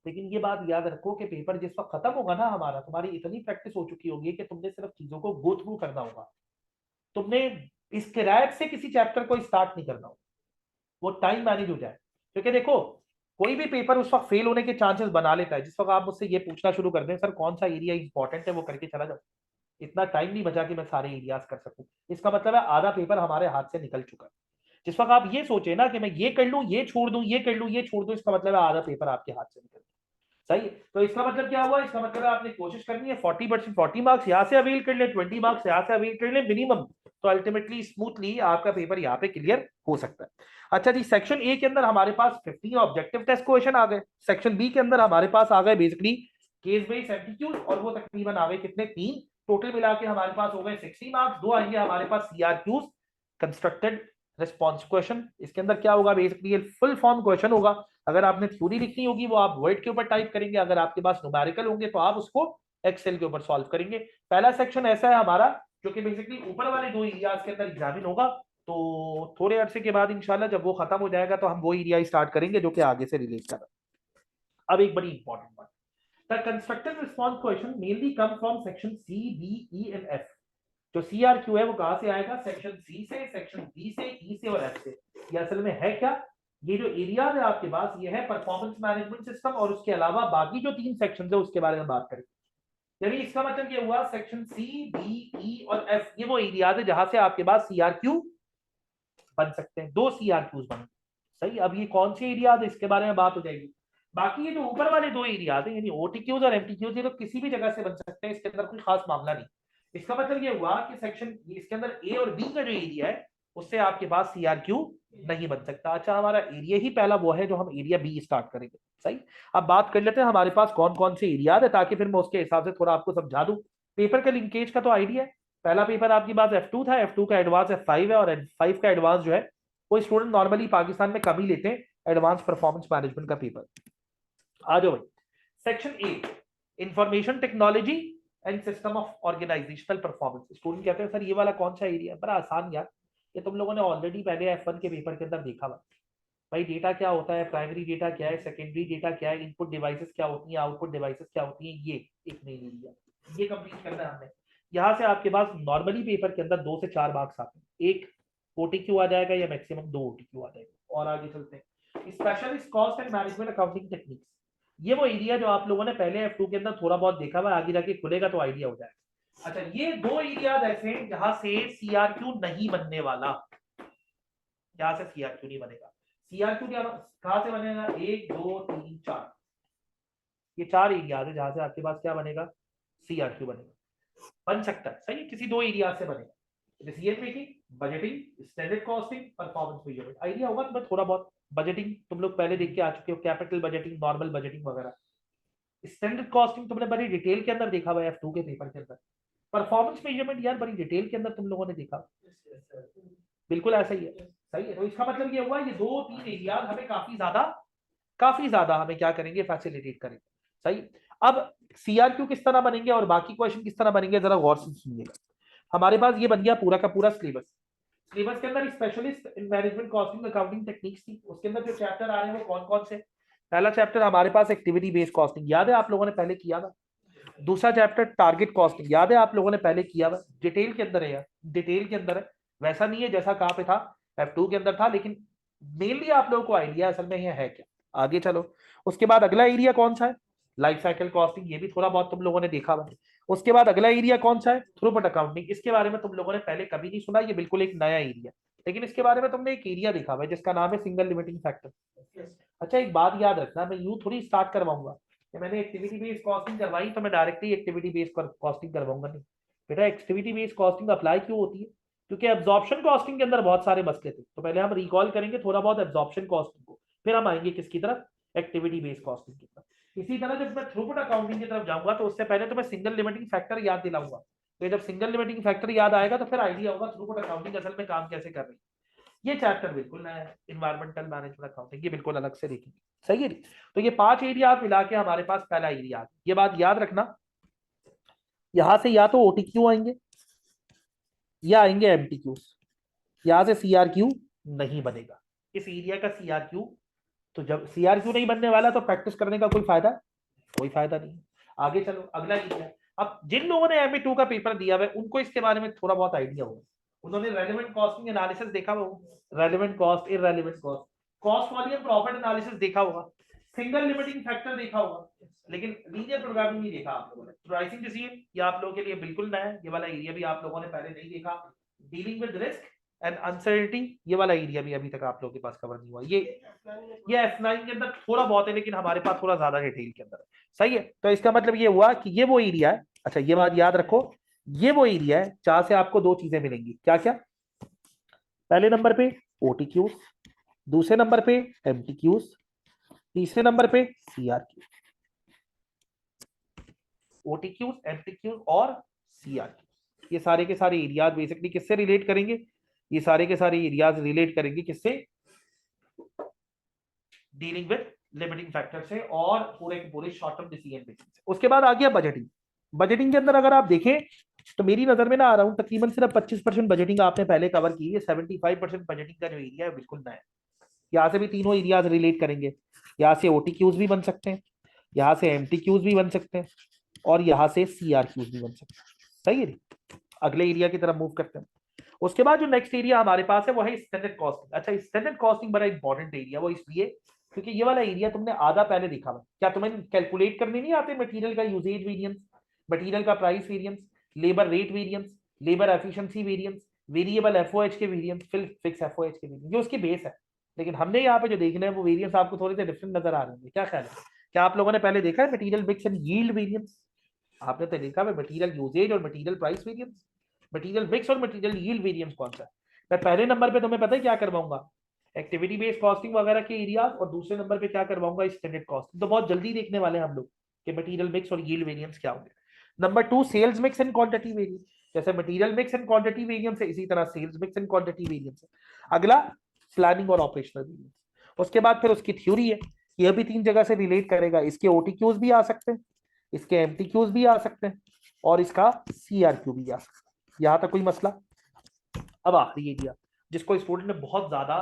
S1: लेकिन ये बात याद रखो कि पेपर जिस वक्त खत्म होगा ना हमारा, तुम्हारी इतनी प्रैक्टिस हो चुकी होगी कि तुमने सिर्फ चीजों को गो थ्रू करना होगा, तुमने इस किरायत से किसी चैप्टर को स्टार्ट नहीं करना होगा, वो टाइम मैनेज हो जाए। क्योंकि देखो, कोई भी पेपर उस वक्त फेल होने के चांसेस बना लेता है जिस वक्त आप मुझसे ये पूछना शुरू कर दें, सर कौन सा एरिया इंपॉर्टेंट है, वो करके चला जाओ। इतना टाइम नहीं बचा कि मैं सारे एरियाज कर सकूं। इसका मतलब है आधा पेपर हमारे हाथ से निकल चुका है। जिस वक्त आप ये सोचे ना कि मैं ये कर लूं, ये छोड़ दूं, ये कर लूं, ये छोड़ दूं, इसका मतलब है आधा पेपर आपके हाथ से निकल गया। सही है। तो इसका मतलब क्या हुआ, इसका मतलब आपने कोशिश करनी है 40% 40 मार्क्स यहाँ से अवेल कर ले, 20 मार्क्स यहाँ से अवेल कर ले मिनिमम, तो अल्टीमेटली स्मूथली आपका पेपर यहाँ पे क्लियर हो सकता है। अच्छा जी, सेक्शन ए के अंदर हमारे पास 15 ऑब्जेक्टिव टेस्ट क्वेश्चन आ गए। सेक्शन बी के अंदर हमारे पास आ गए बेसिकली केस बेस्ड एमसीक्यूज, और वो तकरीबन आ गए कितने, 3। टोटल मिला के हमारे पास हो गए 60 मार्क्स। 2 आएंगे हमारे पास सीआरक्यूज, कंस्ट्रक्टेड रिस्पॉन्स क्वेश्चन। इसके अंदर क्या होगा, बेसिकली फुल फॉर्म क्वेश्चन होगा। अगर आपने थ्योरी लिखनी होगी वो आप वर्ड के ऊपर टाइप करेंगे, अगर आपके पास न्यूमेरिकल होंगे तो आप उसको एक्सेल के ऊपर सॉल्व करेंगे। पहला सेक्शन ऐसा है हमारा जो कि बेसिकली ऊपर वाले 2 एरियाज के अंदर एग्जामिन होगा। तो थोड़े अरसे के बाद इंशाल्लाह जब वो खत्म हो जाएगा तो हम वो एरिया स्टार्ट करेंगे जो कि आगे से रिलीज कर रहा है। अब एक बड़ी इंपॉर्टेंट बात, the constructed response question mainly come from section C, B, E and F. जो सीआरक्यू है वो कहां से आएगा, सेक्शन सी से, सेक्शन बी से, ई से और एफ से। ये असल में है क्या, ये जो एरिया है आपके पास ये है परफॉर्मेंस मैनेजमेंट सिस्टम, और उसके अलावा बाकी जो 3 सेक्शन है उसके बारे में बात करें। यानी इसका मतलब ये हुआ सेक्शन सी, बी, ई और एफ ये वो एरिया है जहां से आपके पास सीआरक्यू बन सकते हैं, 2 सीआरक्यूज बने। सही, अब ये कौन से एरिया है इसके बारे में बात हो जाएगी। बाकी ये जो ऊपर वाले 2 एरिया है यानी ओटीक्यूज और एमटीक्यूज, ये तो किसी भी जगह से बन सकते हैं, इसके अंदर कोई खास मामला नहीं। इसका मतलब ये हुआ कि सेक्शन इसके अंदर ए और बी का जो एरिया है उससे आपके पास सीआरक्यू नहीं बन सकता। अच्छा, हमारा एरिया ही पहला वो है जो हम एरिया बी स्टार्ट करेंगे। सही, अब बात कर लेते हैं हमारे पास कौन कौन से एरिया है, ताकि फिर मैं उसके हिसाब से थोड़ा आपको समझा दूं। पेपर के लिंकेज का तो आइडिया है, पहला पेपर आपकी बात F2 था, F2 का एडवांस F5 है, और F5 का एडवांस जो है वो स्टूडेंट नॉर्मली पाकिस्तान में कम ही लेते हैं एडवांस परफॉर्मेंस मैनेजमेंट का पेपर। आ जाओ भाई, section A information technology and system of organisational performance. Student कहते हैं सर ये वाला कौन सा एरिया है, बड़ा आसान यार, ये तुम लोगों ने ऑलरेडी पहले F1 के पेपर के अंदर देखा हुआ। भाई डेटा क्या होता है, प्राइमरी डेटा क्या है, सेकेंडरी डेटा क्या है, इनपुट डिवाइसेस क्या होती हैं, आउटपुट डिवाइसेस क्या होती हैं, ये एक मेन एरिया, ये कंप्लीट करना है हमने। यहाँ से आपके पास नॉर्मली पेपर के अंदर 2 से 4 मार्क्स आते हैं, एक ओटीक्यू आ जाएगा या मैक्सिमम 2 ओटीक्यू आ जाएगा। और आगे चलते हैं, specialist cost and management accounting techniques. ये वो एरिया जो आप लोगों ने पहले F2 के अंदर थोड़ा बहुत देखा हुआ, आगे जाके खुलेगा तो आइडिया हो जाएगा। अच्छा, ये 2 एरियाज ऐसे हैं जहां से सीआरक्यू नहीं बनने वाला, यहां से सीआरक्यू नहीं बनेगा। सीआरक्यू क्या कहां से बनेगा, 1 2 3 4, ये 4 एरियाज है जहां से आपके पास क्या बनेगा, सीआरक्यू बनेगा। बन सकता है, सही है, किसी 2 एरिया से बनेगा। Decision making, budgeting, standard costing, performance measurement. Idea होगा तुम्हें थोड़ा बहुत, बजटिंग तुम लोग पहले देख के आ चुके हो, कैपिटल बजटिंग, नॉर्मल बजटिंग वगैरह। स्टैंडर्ड कॉस्टिंग तुमने बड़ी डिटेल के अंदर देखा हुआ है F2 के पेपर के अंदर। परफॉर्मेंस मेजरमेंट यार बड़ी डिटेल के अंदर तुम लोगों ने देखा, बिल्कुल ऐसा ही है। सही है, तो इसका मतलब ये हुआ ये 2-3 एरिया हमें काफी ज्यादा हमें क्या करेंगे, फैसिलिटेट करेंगे। सही, अब सीआरक्यू किस तरह बनेंगे और बाकी क्वेश्चन किस तरह बनेंगे जरा गौर से सुनिएगा। हमारे पास ये बन गया पूरा का पूरा सिलेबस। सिलेबस के अंदर specialist in management costing accounting techniques थी, उसके अंदर जो चैप्टर आ रहे हैं वो कौन कौन से। पहला चैप्टर हमारे पास एक्टिविटी बेस्ड कॉस्टिंग, याद है आप लोगों ने पहले किया था। दूसरा चैप्टर टारगेट कॉस्टिंग, याद है आप लोगों ने पहले किया हुआ, डिटेल के अंदर है यार, डिटेल के अंदर है, वैसा नहीं है जैसा कहां पे था F2 के अंदर था, लेकिन मेनली आप लोगों को आइडिया असल में ये है क्या। आगे चलो, उसके बाद अगला एरिया कौन सा है, लाइफ साइकिल कॉस्टिंग, ये भी थोड़ा बहुत तुम लोगों ने देखा हुआ। उसके बाद अगला एरिया कौन सा है, थ्रूपुट अकाउंटिंग, इसके बारे में तुम लोगों ने पहले कभी नहीं सुना, ये बिल्कुल एक नया एरिया, लेकिन इसके बारे में तुमने एक एरिया देखा हुआ है जिसका नाम है सिंगल लिमिटिंग फैक्टर। अच्छा, एक बात याद रखना, मैं यूं थोड़ी स्टार्ट करवाऊंगा कि मैंने एक्टिविटी बेस्ड कॉस्टिंग करवाई तो मैं डायरेक्टली एक्टिविटी बेस्ड कॉस्टिंग करवाऊंगा, नहीं बेटा। एक्टिविटी बेस्ड कॉस्टिंग अप्लाई क्यों होती है, क्योंकि एब्जॉर्प्शन कॉस्टिंग के अंदर बहुत सारे मसले थे, तो पहले हम रिकॉल करेंगे थोड़ा बहुत एब्जॉर्प्शन कॉस्टिंग को, फिर हम आएंगे किसकी तरफ, एक्टिविटी बेस्ड कॉस्टिंग की तरफ। इसी तरह जब मैं थ्रूपुट अकाउंटिंग की तरफ जाऊंगा तो उससे पहले तो मैं सिंगल लिमिटिंग फैक्टर याद दिलाऊंगा, तो जब सिंगल लिमिटिंग फैक्टर याद आएगा तो फिर आइडिया होगा थ्रूपुट अकाउंटिंग असल में काम कैसे कर रही है। ये चैप्टर बिल्कुल नया है, इन्वायरमेंटल मैनेजमेंट अकाउंटिंग, ये बिल्कुल अलग से देखेंगे। सही है, तो ये 5 एरिया मिला के हमारे पास पहला एरिया, ये बात याद रखना। यहां से या तो ओटीक्यू आएंगे या आएंगे एमटीक्यू, यहां से सीआरक्यू नहीं बनेगा। इस एरिया का सीआरक्यू, तो जब सीआरक्यू नहीं बनने वाला तो प्रैक्टिस करने का कोई फायदा, कोई फायदा नहीं। आगे चलो, अगला एरिया, अब जिन लोगों ने MA2 का पेपर दिया हुआ है उनको इसके बारे में थोड़ा बहुत आइडिया होगा, उन्होंने रेलेवेंट कॉस्टिंग एनालिसिस देखा होगा, relevant cost, irrelevant cost, cost volume profit analysis देखा होगा, सिंगल लिमिटिंग फैक्टर देखा होगा, लेकिन लीनियर प्रोग्रामिंग नहीं देखा आप लोगों ने। प्राइसिंग डिसीजन ये आप लोगों के लिए बिल्कुल नया है, ये वाला एरिया भी आप लोगों ने पहले नहीं देखा। Dealing with risk, and uncertainty, ये वाला एरिया भी अभी तक आप लोगों के पास कवर नहीं हुआ। ये F9 के अंदर थोड़ा बहुत है, लेकिन हमारे पास थोड़ा ज्यादा डिटेल के अंदर है। सही है, तो इसका मतलब ये हुआ कि ये वो एरिया है। अच्छा ये बात याद रखो, ये वो एरिया है जहां से आपको दो चीजें मिलेंगी। क्या क्या? पहले नंबर पे OTQs, दूसरे नंबर पे MTQs, तीसरे नंबर पे CRQ। OTQs, MTQs और CRQ, ये सारे के सारे एरियाज बेसिकली किससे रिलेट करेंगे? ये सारे के सारे एरियाज रिलेट करेंगे किससे? डीलिंग विद लिमिटिंग फैक्टर से और पूरे के पूरे शॉर्ट टर्म डिसीजन मेकिंग से। उसके बाद आ गया बजटिंग। बजटिंग के अंदर अगर आप देखें तो मेरी नजर में ना आ रहा हूं तकरीबन सिर्फ 25% बजटिंग आपने पहले कवर की है। 75% बजटिंग का जो एरिया है बिल्कुल नया है। यहाँ से भी तीनों एरियाज रिलेट करेंगे। यहाँ से OTQs भी बन सकते हैं, यहाँ से MTQs भी बन सकते हैं, और यहाँ से CRQs भी बन सकते हैं। सही है, अगले एरिया की तरफ मूव करते हैं। उसके बाद जो नेक्स्ट एरिया हमारे पास है वो है स्टैंडर्ड कॉस्टिंग। अच्छा स्टैंडर्ड कॉस्टिंग बड़ा इंपॉर्टेंट एरिया, वो इसलिए क्योंकि ये वाला एरिया तुमने आधा पहले देखा हुआ। क्या तुम्हें कैलकुलेट करने नहीं आते मटेरियल का यूजेज वेरिएंस, मटेरियल का price variance, labour rate variance, labour efficiency variance, variable FOH के वेरिएंस, फिर फिक्स एफओएच के वेरिएंस, जो उसकी बेस है। लेकिन हमने यहाँ पे जो देखना है वो वेरिएंस आपको थोड़े से डिफरेंट नजर आ रहे हैं। क्या ख्याल है? क्या आप लोगों ने पहले देखा है material mix and yield variance? आपने तो देखा है मटेरियल यूजेज और material price variance. Material mix और मटेरियल यील्ड वेरिएंस कौन सा है? मैं पहले नंबर पे तुम्हें पता है क्या करवाऊंगा? एक्टिविटी बेस्ड कॉस्टिंग वगैरह के एरियाज, और दूसरे नंबर पे क्या करवाऊंगा? Standard costing. तो बहुत जल्दी देखने वाले हैं हम लोग कि मटेरियल मिक्स और यील्ड वेरिएंस क्या होंगे। Number 2 sales mix and quantity variance. जैसे material mix and quantity variance है, इसी तरह sales mix and quantity variance है। अगला प्लानिंग और ऑपरेशनल वेरिएंस। उसके बाद फिर उसकी थ्योरी है, यह भी तीन जगह से रिलेट करेगा। इसके OTQs भी आ सकते हैं, इसके MTQs भी आ सकते हैं, और इसका CRQ भी आ सकता है। यहां तक कोई मसला? अब आखिरी एरिया जिसको स्टूडेंट ने बहुत ज्यादा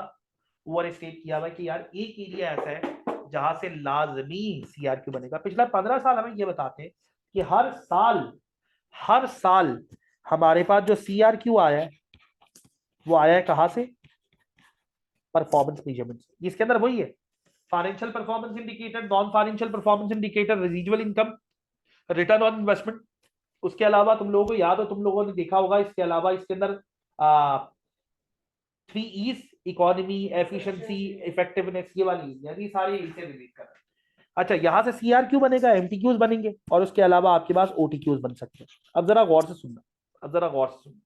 S1: ओवर स्टेट किया हुआ कि यार एक एरिया ऐसा है जहां से लाजमी CRQ बनेगा। पिछला 15 साल हमें ये बताते हैं कि हर साल हमारे पास जो CRQ आया है वो आया है कहां से? परफॉर्मेंस मेजरमेंट से। इसके अंदर वही है, financial performance indicator, non financial performance indicator, residual income, return on investment. उसके अलावा तुम लोगों को याद हो, तुम लोगों ने देखा होगा, इसके अलावा इसके अंदर 3 E's, इकोनॉमी, एफिशिएंसी, इफेक्टिवनेस, ये वाली ये सारे इनसे रिलेट कर रहे हैं। अच्छा यहाँ से CRQ बनेगा, MTQs बनेंगे, और उसके अलावा आपके पास OTQs बन सकते हैं। अब जरा गौर से सुनना, अब जरा गौर से सुनना।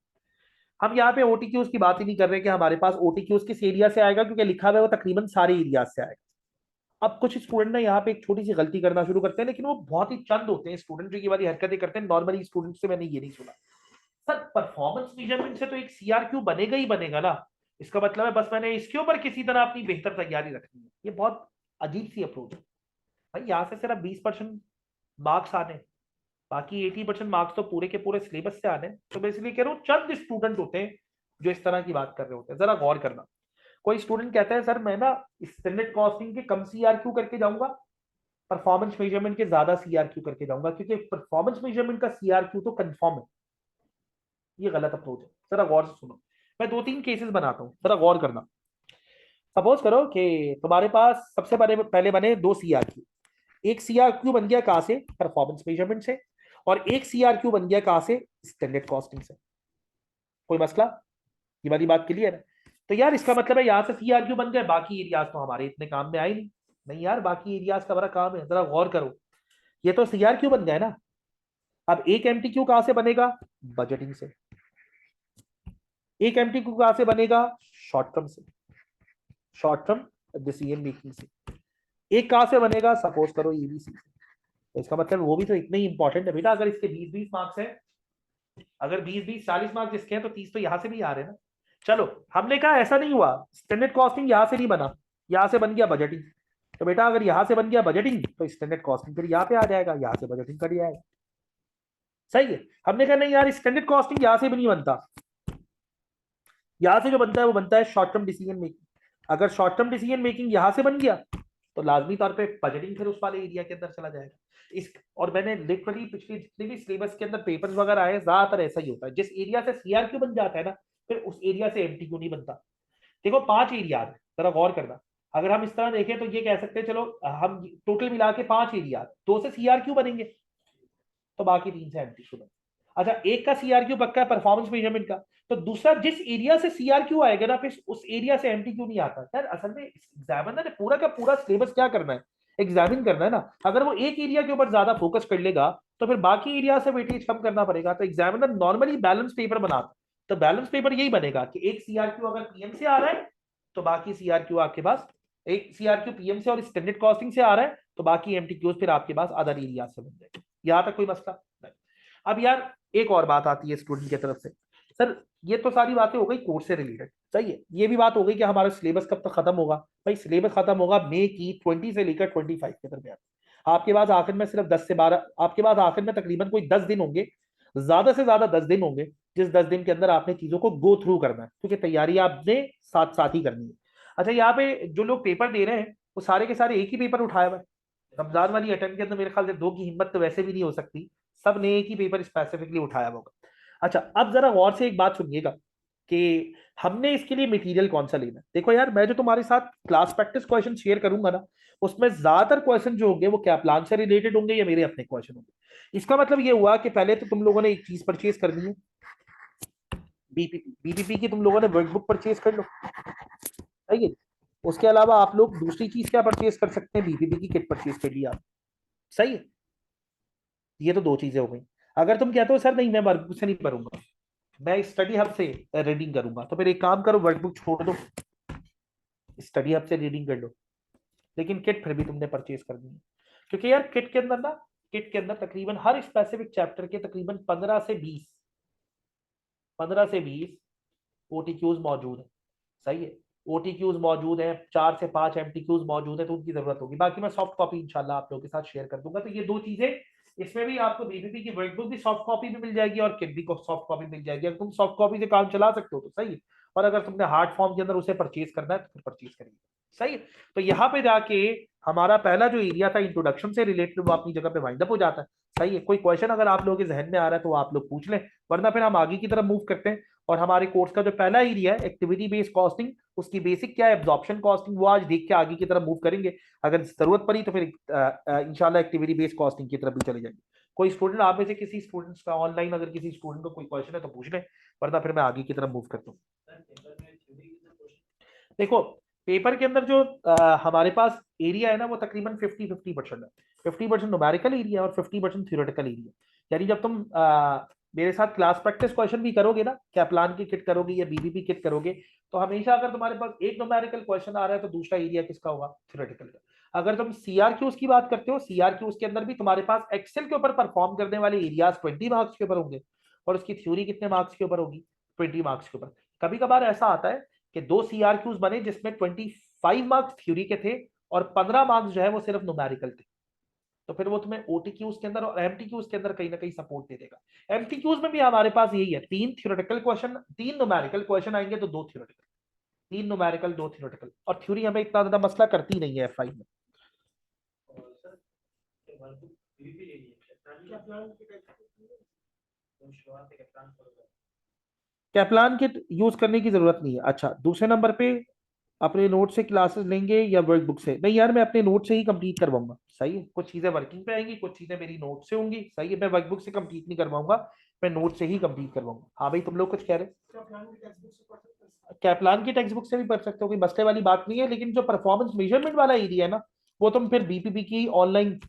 S1: हम यहाँ पे OTQs की बात ही नहीं कर रहे कि हमारे पास OTQs किस एरिया से आएगा, क्योंकि लिखा हुआ है वो तकरीबन सारे एरिया से आएगा। अब कुछ स्टूडेंट ना यहाँ पे एक छोटी सी गलती करना शुरू करते हैं, लेकिन वो बहुत ही चंद होते हैं स्टूडेंट जो ये वाली हरकतें करते हैं। नॉर्मली स्टूडेंट से मैंने ये नहीं सुना। सर परफॉर्मेंस मेजरमेंट से तो एक CRQ बनेगा ही बनेगा ना, इसका मतलब है बस मैंने इसके ऊपर किसी तरह अपनी बेहतर तैयारी रखनी है। ये बहुत अजीब सी अप्रोच है भाई। यहाँ से सिर्फ 20% मार्क्स आने, बाकी 80% मार्क्स तो पूरे के पूरे सिलेबस से आने। तो मैं इसलिए कह रहा हूँ चंद स्टूडेंट होते हैं जो इस तरह की बात कर रहे होते हैं। जरा गौर करना। कोई स्टूडेंट कहता है सर मैं ना स्टैंडर्ड कॉस्टिंग के कम CRQ करके जाऊंगा, परफॉर्मेंस मेजरमेंट के ज्यादा CRQ करके जाऊंगा, क्योंकि परफॉर्मेंस मेजरमेंट का CRQ तो कंफर्म है। ये गलत अप्रोच है, जरा गौर से सुनो। मैं 2-3 केसेस बनाता हूं, जरा गौर करना। सपोज करो कि तुम्हारे पास सबसे पहले बने 2 CRQ। एक CRQ बन गया कहां से? परफॉर्मेंस मेजरमेंट से। और एक CRQ बन गया कहां से? स्टैंडर्ड कॉस्टिंग से। कोई मसला? ये वाली बात क्लियर है? तो यार इसका मतलब है यहाँ से CRQ बन गए, बाकी एरियाज तो हमारे इतने काम में आए नहीं। नहीं यार, बाकी एरियाज का बड़ा काम है, जरा गौर करो। ये तो CRQ बन गए ना। अब एक MTQ कहां से बनेगा? बजटिंग से। एक MTQ कहां से बनेगा? शॉर्ट टर्म से, शॉर्ट टर्म डिसीजन मेकिंग से। एक कहां से बनेगा? सपोज करो EBC से। तो इसका मतलब वो भी तो इतने ही इंपॉर्टेंट है बेटा। अगर इसके 20-20 मार्क्स है, अगर 20-20 40 मार्क्स जिसके हैं, तो 30 तो यहां से भी आ रहे हैं ना। चलो हमने कहा ऐसा नहीं हुआ, स्टैंडर्ड कॉस्टिंग यहां से नहीं बना, यहां से बन गया बजटिंग। तो बेटा अगर यहां से बन गया बजटिंग तो स्टैंडर्ड कॉस्टिंग फिर यहाँ पे आ जाएगा, यहां से बजटिंग कर जाएगा। सही है। हमने कहा नहीं यार स्टैंडर्ड कॉस्टिंग यहां से भी नहीं बनता, यहां से जो बनता है वो बनता है शॉर्ट टर्म डिसीजन मेकिंग। अगर शॉर्ट टर्म डिसीजन मेकिंग यहां से बन गया तो लाजमी तौर पे बजटिंग फिर उस वाले एरिया के अंदर चला जाएगा। इस और मैंने लिटरली पिछले जितने भी सिलेबस के अंदर पेपर्स वगैरह आए ज्यादातर ऐसा ही होता है, जिस एरिया से CRQ बन जाता है ना, फिर उस एरिया से MTQ नहीं बनता। देखो 5 एरिया है, जरा गौर करना। अगर हम इस तरह देखें तो ये कह सकते हैं चलो हम टोटल मिला के 5 एरिया, 2 से CRQ बनेंगे तो बाकी 3 से MTQ बनेंगे। अच्छा, एक का सीआरक्यू पक्का है परफॉर्मेंस मेजरमेंट का, तो दूसरा जिस एरिया से सीआरक्यू आएगा ना फिर उस एरिया से एमटीक्यू नहीं आता यार। असल में एग्जामिनर ने पूरा का पूरा सिलेबस क्या करना है, एग्जामिन करना है ना। अगर वो एक एरिया के ऊपर ज्यादा फोकस कर लेगा तो फिर बाकी एरिया से वेटेज कम करना पड़ेगा। तो एग्जामिनर नॉर्मली बैलेंस पेपर बनाता है, तो बैलेंस पेपर यही बनेगा कि एक सीआरक्यू अगर पीएम से आ रहा है तो बाकी सीआरक्यू आपके पास, एक सीआरक्यू पीएम से और स्टैंडर्ड कॉस्टिंग से आ रहा है तो बाकी एमटीक्यूज फिर आपके पास अदर एरिया से बन जाएंगे। यहां तक कोई मसला नहीं। अब यार एक और बात आती है स्टूडेंट की तरफ से, सर ये तो सारी बातें हो गई कोर्स से रिलेटेड, सही है। ये भी बात हो गई कि हमारा सिलेबस कब तक खत्म होगा। भाई सिलेबस खत्म होगा मई की 20 से लेकर 25 के दरमियान। आपके पास आखिर में सिर्फ 10 से 12, आपके पास आखिर में तकरीबन कोई 10 दिन होंगे, ज्यादा से ज्यादा 10 दिन होंगे, जिस 10 दिन के अंदर आपने चीजों को गो थ्रू करना है, क्योंकि तैयारी आपने साथ साथ ही करनी है। अच्छा, यहाँ पे जो लोग पेपर दे रहे हैं वो सारे के सारे एक ही पेपर उठाए हुए हैं। रमजान वाली अटेम्प्ट के अंदर मेरे ख्याल से दो की हिम्मत तो वैसे भी नहीं हो सकती, सब ने एक ही पेपर स्पेसिफिकली उठाया होगा। अच्छा, अब जरा गौर से एक बात सुनिएगा कि हमने इसके लिए मटेरियल कौन सा लेना है। देखो यार, मैं जो तुम्हारे साथ क्लास प्रैक्टिस क्वेश्चन शेयर करूंगा ना, उसमें ज्यादातर क्वेश्चन जो होंगे वो क्या प्लान से रिलेटेड होंगे या मेरे अपने क्वेश्चन होंगे। इसका मतलब ये हुआ कि पहले तो तुम लोगों ने एक चीज परचेज करनी है, बीपीपी। बीपीपी की तुम लोगों ने वर्कबुक परचेज कर लो, सही है। उसके अलावा आप लोग दूसरी चीज क्या परचेज कर सकते हैं, बीपीपी की किट परचेज कर लिया, सही है। ये तो दो चीजें हो गई। अगर तुम कहते हो सर नहीं मैं वर्कबुक से नहीं पढ़ूंगा, मैं स्टडी हब से रीडिंग करूंगा, तो फिर एक काम करो वर्कबुक छोड़ दो, स्टडी हब से रीडिंग कर लो। लेकिन किट फिर भी तुमने परचेज करनी है, क्योंकि यार किट के अंदर ना, किट के अंदर तकरीबन हर स्पेसिफिक चैप्टर के तकरीबन 15 से 20 ओटीक्यूज मौजूद है, सही है। ओटीक्यूज मौजूद है, 4 से 5 एमटीक्यूज मौजूद है, तो उनकी जरूरत होगी। बाकी मैं सॉफ्ट कॉपी इंशाल्लाह आप लोगों के साथ शेयर कर दूंगा। तो ये दो चीजें, इसमें भी आपको बीपीपी की वर्कबुक भी सॉफ्ट कॉपी भी मिल जाएगी और किट भी सॉफ्ट कॉपी मिल जाएगी। अगर तुम सॉफ्ट कॉपी से काम चला सकते हो तो सही है, और अगर तुमने हार्ड फॉर्म के अंदर उसे परचेज करना है तो फिर परचेज करिए, सही है। तो यहाँ पे जाके हमारा पहला जो एरिया था इंट्रोडक्शन से रिलेटेड वो अपनी जगह पे वाइंड अप हो जाता है, सही है। कोई क्वेश्चन अगर आप लोगों के जहन में आ रहा है तो आप लोग पूछ लें, वरना फिर हम आगे की तरफ मूव करते हैं। और हमारे कोर्स का जो पहला एरिया है एक्टिविटी बेस्ड कॉस्टिंग, उसकी बेसिक क्या है एब्जॉर्प्शन कॉस्टिंग, वो आज देख के आगे की तरफ मूव करेंगे। अगर जरूरत पड़ी तो फिर इंशाल्लाह एक्टिविटी बेस्ड कॉस्टिंग की तरफ भी चले जाएंगे। कोई स्टूडेंट आप में से किसी स्टूडेंट्स का ऑनलाइन अगर किसी स्टूडेंट का कोई क्वेश्चन है तो पूछ लें, वरना फिर मैं आगे की तरफ मूव करता हूँ। देखो पेपर के अंदर जो हमारे पास एरिया है ना वो तकरीबन 50-50% है। 50% न्यूमेरिकल एरिया और 50% थ्योरेटिकल एरिया। यानी जब तुम मेरे साथ क्लास प्रैक्टिस क्वेश्चन भी करोगे ना, क्या प्लान की किट करोगे या बीबीपी किट करोगे, तो हमेशा अगर तुम्हारे पास एक न्यूमेरिकल क्वेश्चन आ रहा है तो दूसरा एरिया किसका होगा, थ्योरेटिकल का। अगर तुम सीआरक्यूज की बात करते हो, सीआरक्यूज के अंदर भी तुम्हारे पास एक्सेल के ऊपर परफॉर्म करने वाले एरियाज 20 मार्क्स के ऊपर होंगे, और उसकी थ्योरी कितने मार्क्स के ऊपर होगी, 20 मार्क्स के ऊपर। कभी कभार ऐसा आता है कि दो सीआरक्यूज बने जिसमें 25 मार्क्स थ्योरी के थे और 15 मार्क्स जो है वो सिर्फ न्यूमेरिकल थे, तो फिर वो तुम्हें ओटीक्यूज के अंदर और एमटीक्यूज के अंदर कहीं ना कहीं सपोर्ट दे देगा। एमटीक्यूज में भी हमारे पास यही है, 3 थ्योरेटिकल क्वेश्चन, 3 न्यूमेरिकल क्वेश्चन आएंगे तो 2 थ्योरेटिकल, 3 न्यूमेरिकल 2 थ्योरेटिकल, और थ्योरी हमें इतना ज्यादा मसला करती नहीं है एफ5 में। कैप्लान किट यूज करने की जरूरत नहीं है। अच्छा, दूसरे नंबर पे अपने नोट से क्लासेस लेंगे या वर्कबुक से, नहीं यार मैं अपने नोट से ही कंप्लीट करवाऊंगा, सही है। कुछ चीजें वर्किंग पे आएंगी, कुछ चीजें मेरी नोट से होंगी, सही है। मैं वर्कबुक से कंप्लीट नहीं करवाऊंगा, मैं नोट से ही कंप्लीट करवाऊंगा। हाँ भाई तुम लोग कुछ कह रहे हो, कैप्लान की टेक्स्ट बुक से भी पढ़ सकते हो, कोई मसले वाली बात नहीं है। लेकिन जो परफॉर्मेंस मेजरमेंट वाला एरिया है ना, वो तुम फिर बीपीपी की ऑनलाइन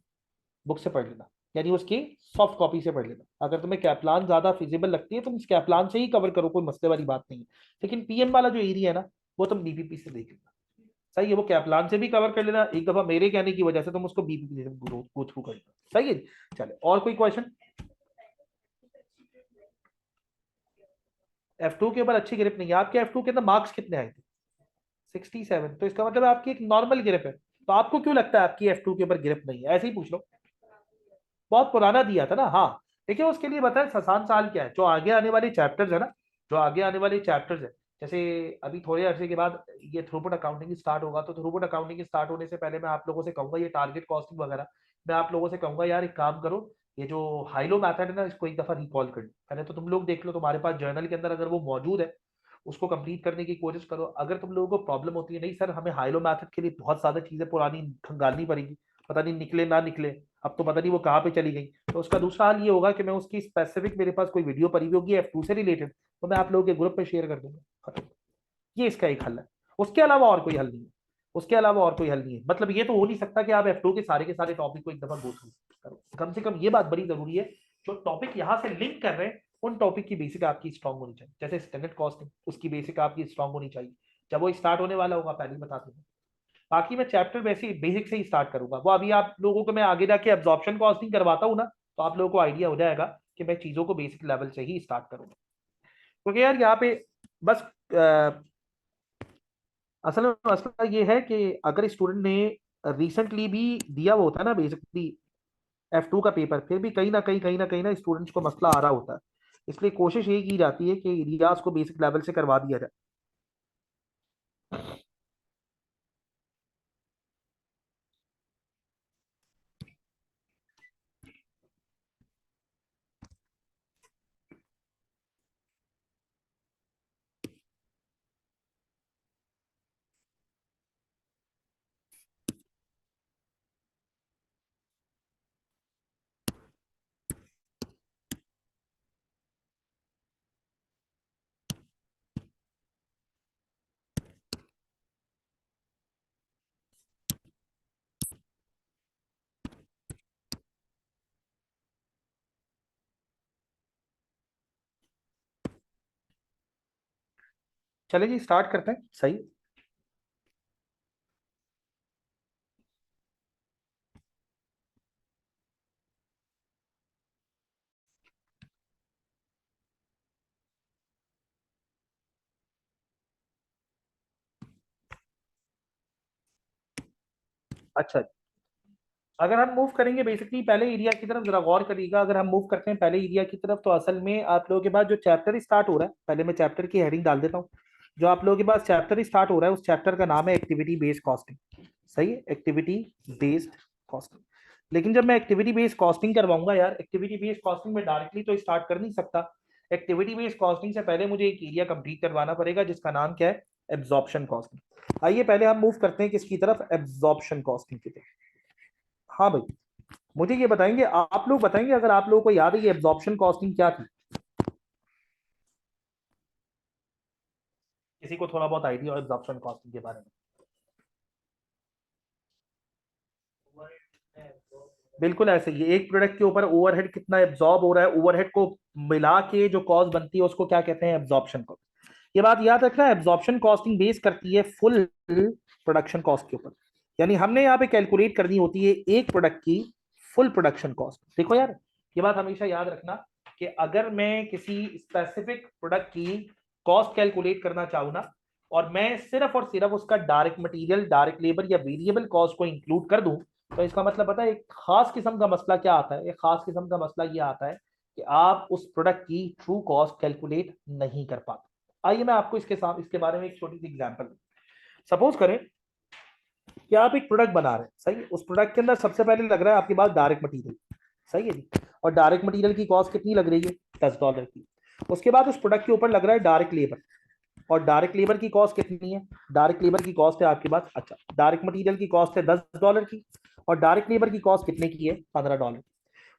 S1: बुक से पढ़ लेना, यानी उसकी सॉफ्ट कॉपी से पढ़ लेना। अगर तुम्हें कैप्लान ज्यादा फिजिबल लगती है तुम कैप्लान से ही कवर करो, कोई मसले वाली बात नहीं है। लेकिन पीएम वाला जो एरिया है ना वो तुम बीपीपी से देख लेना, सही है। वो कैप्लान से भी कवर कर लेना, एक दफा मेरे कहने की वजह से तुम उसको बीपीपी से गो थ्रू कर लेना, सही है। चले और कोई क्वेश्चन। F2 के ऊपर अच्छी ग्रिप नहीं है आपके, F2 के अंदर मार्क्स कितने आए थे, 67, तो इसका मतलब आपकी एक नॉर्मल ग्रिप है। तो आपको क्यों लगता है आपकी F2 के ऊपर ग्रिप नहीं है, ऐसे ही पूछ लो। बहुत पुराना दिया था ना, हाँ। देखिए उसके लिए बताएं आसान साल क्या है, जो आगे आने वाले चैप्टर्स है ना, जो आगे आने वाले चैप्टर्स है, जैसे अभी थोड़े अरसे के बाद ये थ्रूपुट अकाउंटिंग स्टार्ट होगा, तो थ्रूपुट अकाउंटिंग स्टार्ट होने से पहले मैं आप लोगों से कहूंगा ये टारगेट कॉस्टिंग वगैरह, मैं आप लोगों से कहूंगा यार एक काम करो, ये जो हाइलो मैथड है ना इसको एक दफा रिकॉल कर लो। पहले तो तुम लोग देख लो तुम्हारे पास जर्नल के अंदर अगर वो मौजूद है, उसको कंप्लीट करने की कोशिश करो। अगर तुम लोगों को प्रॉब्लम होती है नहीं सर हमें हाइलो मैथड के लिए बहुत ज्यादा चीजें पुरानी खंगालनी पड़ेगी, पता नहीं निकले ना निकले, अब तो पता नहीं वो कहाँ पे चली गई। तो उसका दूसरा हल ये होगा कि मैं उसकी स्पेसिफिक, मेरे पास कोई वीडियो पड़ी होगी F2 से रिलेटेड, तो मैं आप लोगों के ग्रुप पे शेयर कर दूंगा, खत्म। ये इसका एक हल है, उसके अलावा और कोई हल नहीं है। उसके अलावा और कोई हल नहीं है। मतलब ये तो हो नहीं सकता कि आप F2 के सारे टॉपिक को एक दफा गो थ्रू करो। कम से कम ये बात बड़ी जरूरी है, जो टॉपिक यहाँ से लिंक कर रहे हैं उन टॉपिक की बेसिक आपकी स्ट्रांग होनी चाहिए। जैसे स्टैंडर्ड कॉस्टिंग, उसकी बेसिक आपकी स्ट्रांग होनी चाहिए। जब वो स्टार्ट होने वाला होगा पहले ही बता दूंगा। बाकी मैं चैप्टर वैसे ही बेसिक से ही स्टार्ट करूंगा। वो अभी आप लोगों को मैं आगे जाके एब्जॉर्प्शन कॉस्टिंग करवाता हूँ ना, तो आप लोगों को आइडिया हो जाएगा कि मैं चीजों को बेसिक लेवल से ही स्टार्ट करूंगा। क्योंकि यार यहाँ पे बस असल में मसला ये है कि अगर स्टूडेंट ने रिसेंटली भी दिया हुआ होता है ना बेसिकली F2 का पेपर, फिर भी कहीं ना स्टूडेंट्स को मसला आ रहा होता है। इसलिए कोशिश यही की जाती है कि रियाज को बेसिक लेवल से करवा दिया जाए। चले जी स्टार्ट करते हैं। सही। अच्छा, अगर हम मूव करेंगे बेसिकली पहले एरिया की तरफ, जरा गौर करिएगा। अगर हम मूव करते हैं पहले एरिया की तरफ, तो असल में आप लोगों के पास जो चैप्टर स्टार्ट हो रहा है, पहले मैं चैप्टर की हेडिंग डाल देता हूँ। जो आप लोगों के पास चैप्टर स्टार्ट हो रहा है उस चैप्टर का नाम है एक्टिविटी बेस्ड कॉस्टिंग। सही है, एक्टिविटी बेस्ड कॉस्टिंग। लेकिन जब मैं एक्टिविटी बेस्ड कॉस्टिंग करवाऊंगा यार, एक्टिविटी बेस्ड कॉस्टिंग में डायरेक्टली तो स्टार्ट कर नहीं सकता। एक्टिविटी बेस्ड कॉस्टिंग से पहले मुझे एक एरिया कंप्लीट करवाना पड़ेगा जिसका नाम क्या है, एब्जॉर्प्शन कॉस्टिंग। आइए पहले हम मूव करते हैं किसकी तरफ, एब्जॉर्प्शन कॉस्टिंग की तरफ। हाँ भाई, मुझे ये बताएंगे, आप लोग बताएंगे अगर आप लोगों को याद है ये एब्जॉर्प्शन कॉस्टिंग क्या थी। किसी को थोड़ा बहुत आइडिया हो एब्जॉर्प्शन कॉस्टिंग के बारे में? बिल्कुल ऐसे ही, एक प्रोडक्ट के ऊपर ओवरहेड कितना एब्जॉर्ब हो रहा है, ओवरहेड को मिला के जो कॉस्ट बनती है उसको क्या कहते हैं, एब्जॉर्प्शन कॉस्ट। ये बात याद रखना, एब्जॉर्प्शन कॉस्टिंग बेस करती है फुल प्रोडक्शन कॉस्ट के ऊपर। यानी हमने यहाँ पे कैलकुलेट करनी होती है एक प्रोडक्ट की फुल प्रोडक्शन कॉस्ट। देखो यार, ये बात हमेशा याद रखना कि अगर मैं किसी स्पेसिफिक प्रोडक्ट की कॉस्ट कैलकुलेट करना चाहूँ ना, और मैं सिर्फ और सिर्फ उसका डायरेक्ट मटेरियल, डायरेक्ट लेबर या वेरिएबल कॉस्ट को इंक्लूड कर दूं, तो इसका मतलब पता है एक खास किस्म का मसला क्या आता है, एक खास किस्म का मसला ये आता है कि आप उस प्रोडक्ट की ट्रू कॉस्ट कैलकुलेट नहीं कर पाते। आइए मैं आपको इसके साथ इसके बारे में एक छोटी सी एग्जांपल दूं। सपोज करें कि आप एक प्रोडक्ट बना रहे हैं, सही है। उस प्रोडक्ट के अंदर सबसे पहले लग रहा है आपके पास डायरेक्ट मटीरियल, सही है जी। और डायरेक्ट मटीरियल की कॉस्ट कितनी लग रही है, $10 की। उसके बाद उस प्रोडक्ट के ऊपर लग रहा है डायरेक्ट लेबर, और डायरेक्ट लेबर की कॉस्ट कितनी है, डायरेक्ट लेबर की कॉस्ट है आपके पास, अच्छा, डायरेक्ट मटीरियल की कॉस्ट है $10 की, और डायरेक्ट लेबर की कॉस्ट कितने की है, $15।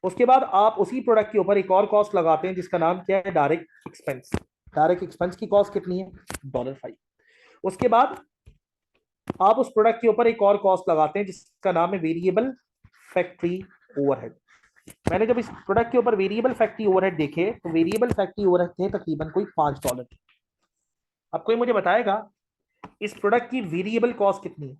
S1: उसके बाद आप उसी प्रोडक्ट के ऊपर एक और कॉस्ट लगाते हैं जिसका नाम क्या है, डायरेक्ट एक्सपेंस। डायरेक्ट एक्सपेंस की कॉस्ट कितनी है, $5। उसके बाद आप उस प्रोडक्ट के ऊपर एक और कॉस्ट लगाते हैं जिसका नाम है वेरिएबल फैक्ट्री ओवरहेड। मैंने जब इस प्रोडक्ट के ऊपर वेरिएबल फैक्ट्री ओवरहेड देखे तो वेरिएबल फैक्ट्री ओवरहेड थे तकरीबन कोई $5। अब कोई मुझे बताएगा इस प्रोडक्ट की वेरिएबल कॉस्ट कितनी है।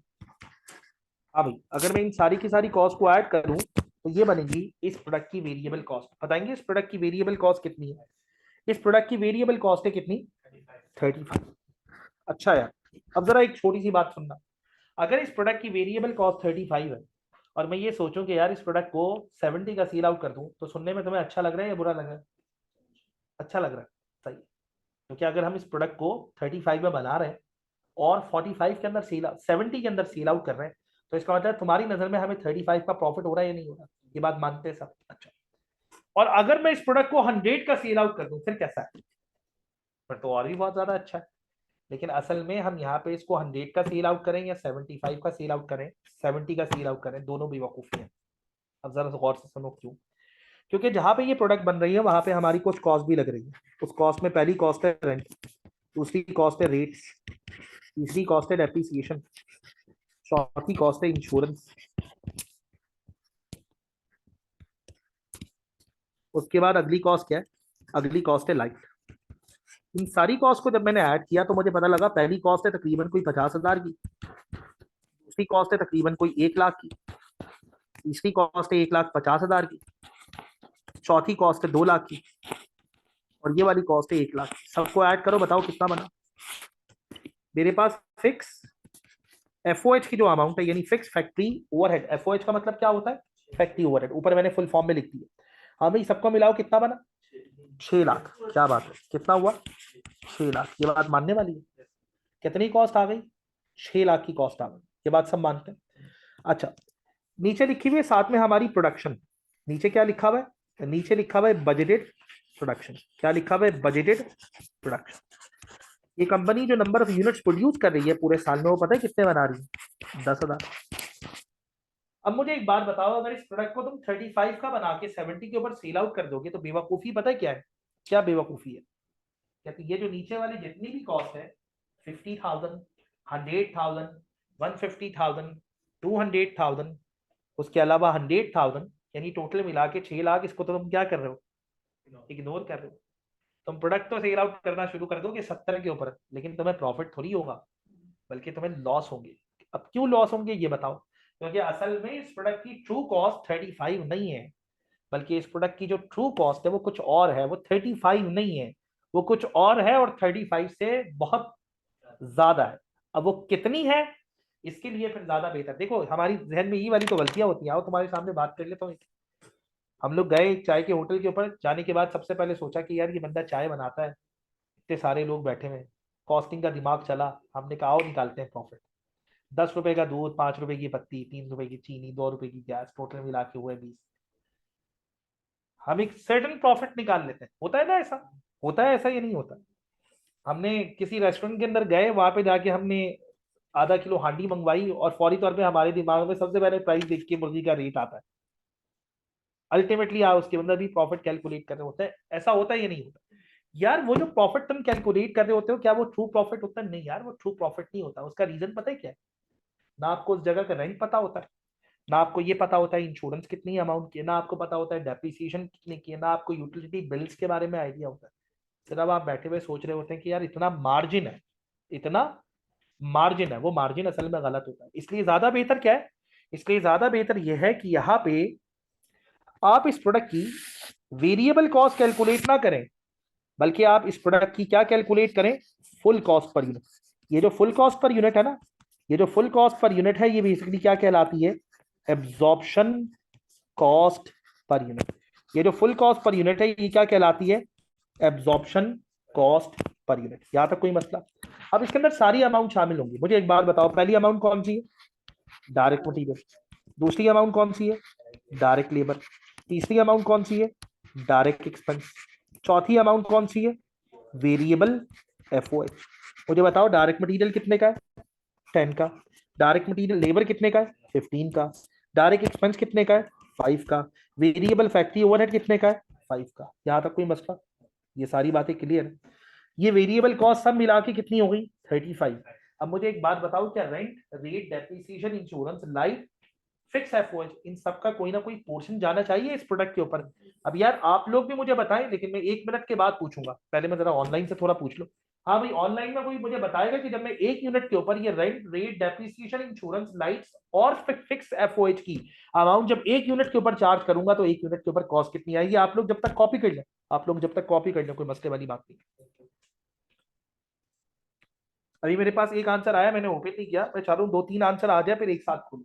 S1: हाँ भाई, अगर मैं इन सारी की सारी कॉस्ट को ऐड करूं तो ये बनेगी इस प्रोडक्ट की वेरिएबल कॉस्ट। बताएंगे इस प्रोडक्ट की वेरिएबल कॉस्ट कितनी है? इस प्रोडक्ट की वेरिएबल कॉस्ट है कितनी, 35। अच्छा यार, अब जरा एक छोटी सी बात सुनना। अगर इस प्रोडक्ट की वेरिएबल कॉस्ट 35 है और मैं ये सोचूं कि यार इस प्रोडक्ट को 70 का सेल आउट कर दूं, तो सुनने में तुम्हें अच्छा लग रहा है या बुरा लग रहा है? अच्छा लग रहा है, सही है। क्योंकि अगर हम इस प्रोडक्ट को 35 में बना रहे हैं और 45 के अंदर सेल 70 के अंदर सेल आउट कर रहे हैं, तो इसका मतलब तुम्हारी नजर में हमें 35 का प्रॉफिट हो रहा है या नहीं हो रहा? ये बात मानते हैं सब, अच्छा। और अगर मैं इस प्रोडक्ट को 100 का सेल आउट कर दूं फिर कैसा है? फिर तो और भी बहुत ज्यादा अच्छा है। लेकिन असल में हम यहाँ पे इसको 100 का सेल आउट करें या 75 का सेल आउट करें, 70 का सेल आउट करें, दोनों बेवकूफी है। अब जरा गौर से सुनो क्यों। क्योंकि जहां पे ये प्रोडक्ट बन रही है वहां पे हमारी कुछ कॉस्ट भी लग रही है। उस कॉस्ट में पहली कॉस्ट है रेंट, दूसरी कॉस्ट है रेट्स, तीसरी कॉस्ट है डेप्रिसिएशन, चौथी कॉस्ट है इंश्योरेंस, उसके बाद अगली कॉस्ट क्या है, अगली कॉस्ट है लाइफ। इन सारी कॉस्ट को जब मैंने ऐड किया तो मुझे पता लगा पहली कॉस्ट है तकरीबन कोई 50,000 की, दूसरी कॉस्ट है तकरीबन कोई 1 लाख की, तीसरी कॉस्ट है 1,50,000 की, चौथी कॉस्ट है 2 लाख की, और ये वाली कॉस्ट है 1 लाख। सबको ऐड करो, बताओ कितना बना। मेरे पास फिक्स एफओएच की जो अमाउंट है, यानी फिक्स फैक्ट्री ओवरहेड, एफओएच का मतलब क्या होता है, फैक्ट्री ओवरहेड, ऊपर मैंने फुल फॉर्म में लिख दिया। हाँ भाई, सबको मिलाओ कितना बना, 6 लाख। क्या बात है, कितना हुआ, 6 लाख। ये बात मानने वाली है। कितनी कॉस्ट आ गई, 6 लाख की कॉस्ट आ गई। ये बात सब मानते हैं। अच्छा, नीचे लिखी हुई है साथ में हमारी प्रोडक्शन। नीचे क्या लिखा हुआ है, नीचे लिखा हुआ है बजटेड प्रोडक्शन। क्या लिखा हुआ है, बजटेड प्रोडक्शन। ये कंपनी जो नंबर ऑफ यूनिट्स प्रोड्यूस कर रही है पूरे साल में, वो पता है कितने बना रही है, 10,000। अब मुझे एक बात बताओ, अगर इस प्रोडक्ट को तुम 35 का बना के 70 के ऊपर सेल आउट कर दोगे तो बेवकूफी पता है क्या है, क्या बेवकूफी है। कहते ये जो नीचे वाली जितनी भी कॉस्ट है, 50,000, 100,000, 150,000, 200,000, उसके अलावा 100,000, यानी टोटल मिला के 6 लाख, इसको तो तुम क्या कर रहे हो, इग्नोर कर रहे हो। तुम प्रोडक्ट तो सेल आउट करना शुरू कर दोगे 70 के ऊपर, लेकिन तुम्हें प्रॉफिट थोड़ी होगा, बल्कि तुम्हें लॉस होंगे। अब क्यों लॉस होंगे ये बताओ। क्योंकि असल में इस प्रोडक्ट की ट्रू कॉस्ट 35 नहीं है, बल्कि इस प्रोडक्ट की जो ट्रू कॉस्ट है वो कुछ और है। वो 35 नहीं है, वो कुछ और है, और 35 से बहुत ज्यादा है। अब वो कितनी है, इसके लिए फिर ज्यादा बेहतर देखो, हमारी जहन में ये वाली तो गलतियां होती हैं। आओ तुम्हारे सामने बात कर लेता हूँ। हम लोग गए चाय के होटल के ऊपर, जाने के बाद सबसे पहले सोचा कि यार ये बंदा चाय बनाता है, इतने सारे लोग बैठे हुए, कॉस्टिंग का दिमाग चला। हमने कहा आओ निकालते हैं प्रॉफिट। 10 रुपए का दूध, 5 रुपए की पत्ती, 3 रुपए की चीनी, 2 रुपए की गैस, टोटल मिला के हुए 20। हम एक सर्टन प्रॉफिट निकाल लेते हैं। होता है ना ऐसा, होता है ऐसा, ये नहीं होता। हमने किसी रेस्टोरेंट के अंदर गए, वहां पे जाके हमने आधा किलो हांडी मंगवाई, और फौरी तौर पे हमारे दिमाग में सबसे पहले प्राइस देख के मुर्गी का रेट आता है। अल्टीमेटली आप उसके अंदर भी प्रॉफिट कैलकुलेट कर रहे होते हैं। ऐसा होता है, ये नहीं होता। यार वो जो प्रॉफिट तुम कैलकुलेट कर रहे होते हो, क्या वो ट्रू प्रॉफिट होता है, नहीं यार, वो ट्रू प्रॉफिट नहीं होता। उसका रीजन पता है क्या है, ना आपको उस जगह का रेंट पता होता है, ना आपको ये पता होता है इंश्योरेंस कितनी अमाउंट की है, ना आपको पता होता है डेप्रिसिएशन कितने की है, ना आपको यूटिलिटी बिल्स के बारे में आइडिया होता है। सिर्फ आप बैठे हुए सोच रहे होते हैं कि यार इतना मार्जिन है, इतना मार्जिन है। वो मार्जिन असल में गलत होता है। इसलिए ज्यादा बेहतर क्या है, इसलिए ज्यादा बेहतर यह है कि यहाँ पे आप इस प्रोडक्ट की वेरिएबल कॉस्ट कैलकुलेट ना करें, बल्कि आप इस प्रोडक्ट की क्या कैलकुलेट करें, फुल कॉस्ट पर यूनिट। ये जो फुल कॉस्ट पर यूनिट है ना, ये जो फुल कॉस्ट पर यूनिट है, ये बेसिकली क्या कहलाती है, एब्जॉर्प्शन कॉस्ट पर यूनिट। ये जो फुल कॉस्ट पर यूनिट है, ये क्या कहलाती है, एब्जॉर्प्शन कॉस्ट पर यूनिट। यहां तक कोई मसला। अब इसके अंदर सारी अमाउंट शामिल होंगी। मुझे एक बात बताओ, पहली अमाउंट कौन सी है, डायरेक्ट मटीरियल। दूसरी अमाउंट कौन सी है, डायरेक्ट लेबर। तीसरी अमाउंट कौन सी है, डायरेक्ट एक्सपेंस। चौथी अमाउंट कौन सी है, वेरिएबल एफओएच। मुझे बताओ डायरेक्ट मटेरियल कितने का है, 10 का। डायरेक्ट मटेरियल लेबर कितने का है, 15 का। डायरेक्ट एक्सपेंस कितने का है, 5 का। वेरिएबल फैक्ट्री ओवरहेड कितने का है, 5 का। यहां तक कोई मसला, ये सारी बातें क्लियर है। ये वेरिएबल कॉस्ट सब मिला के कितनी हो गई, 35। अब मुझे एक बात बताओ, क्या rent, rate, depreciation, insurance, life, fix FOH, इन सबका कोई ना कोई पोर्शन जाना चाहिए इस प्रोडक्ट के ऊपर। अब यार आप लोग भी मुझे बताएं, लेकिन मैं 1 मिनट के बाद पूछूंगा, पहले मैं जरा ऑनलाइन से थोड़ा पूछ लो। हाँ भाई, ऑनलाइन में कोई मुझे बताएगा कि जब मैं 1 यूनिट के ऊपर ये rent, rate, depreciation, insurance, lights और फिक्स एफओएच की अमाउंट जब 1 यूनिट के ऊपर चार्ज करूंगा, तो 1 यूनिट के ऊपर कॉस्ट कितनी आएगी। आप लोग जब तक कॉपी कर लें, आप लोग जब तक कॉपी कर लें, कोई मसले वाली बात नहीं। अभी मेरे पास एक आंसर आया, मैंने ओपन नहीं किया, मैं चाह रहा हूँ 2-3 आंसर आ जाए फिर एक साथ खोलूं।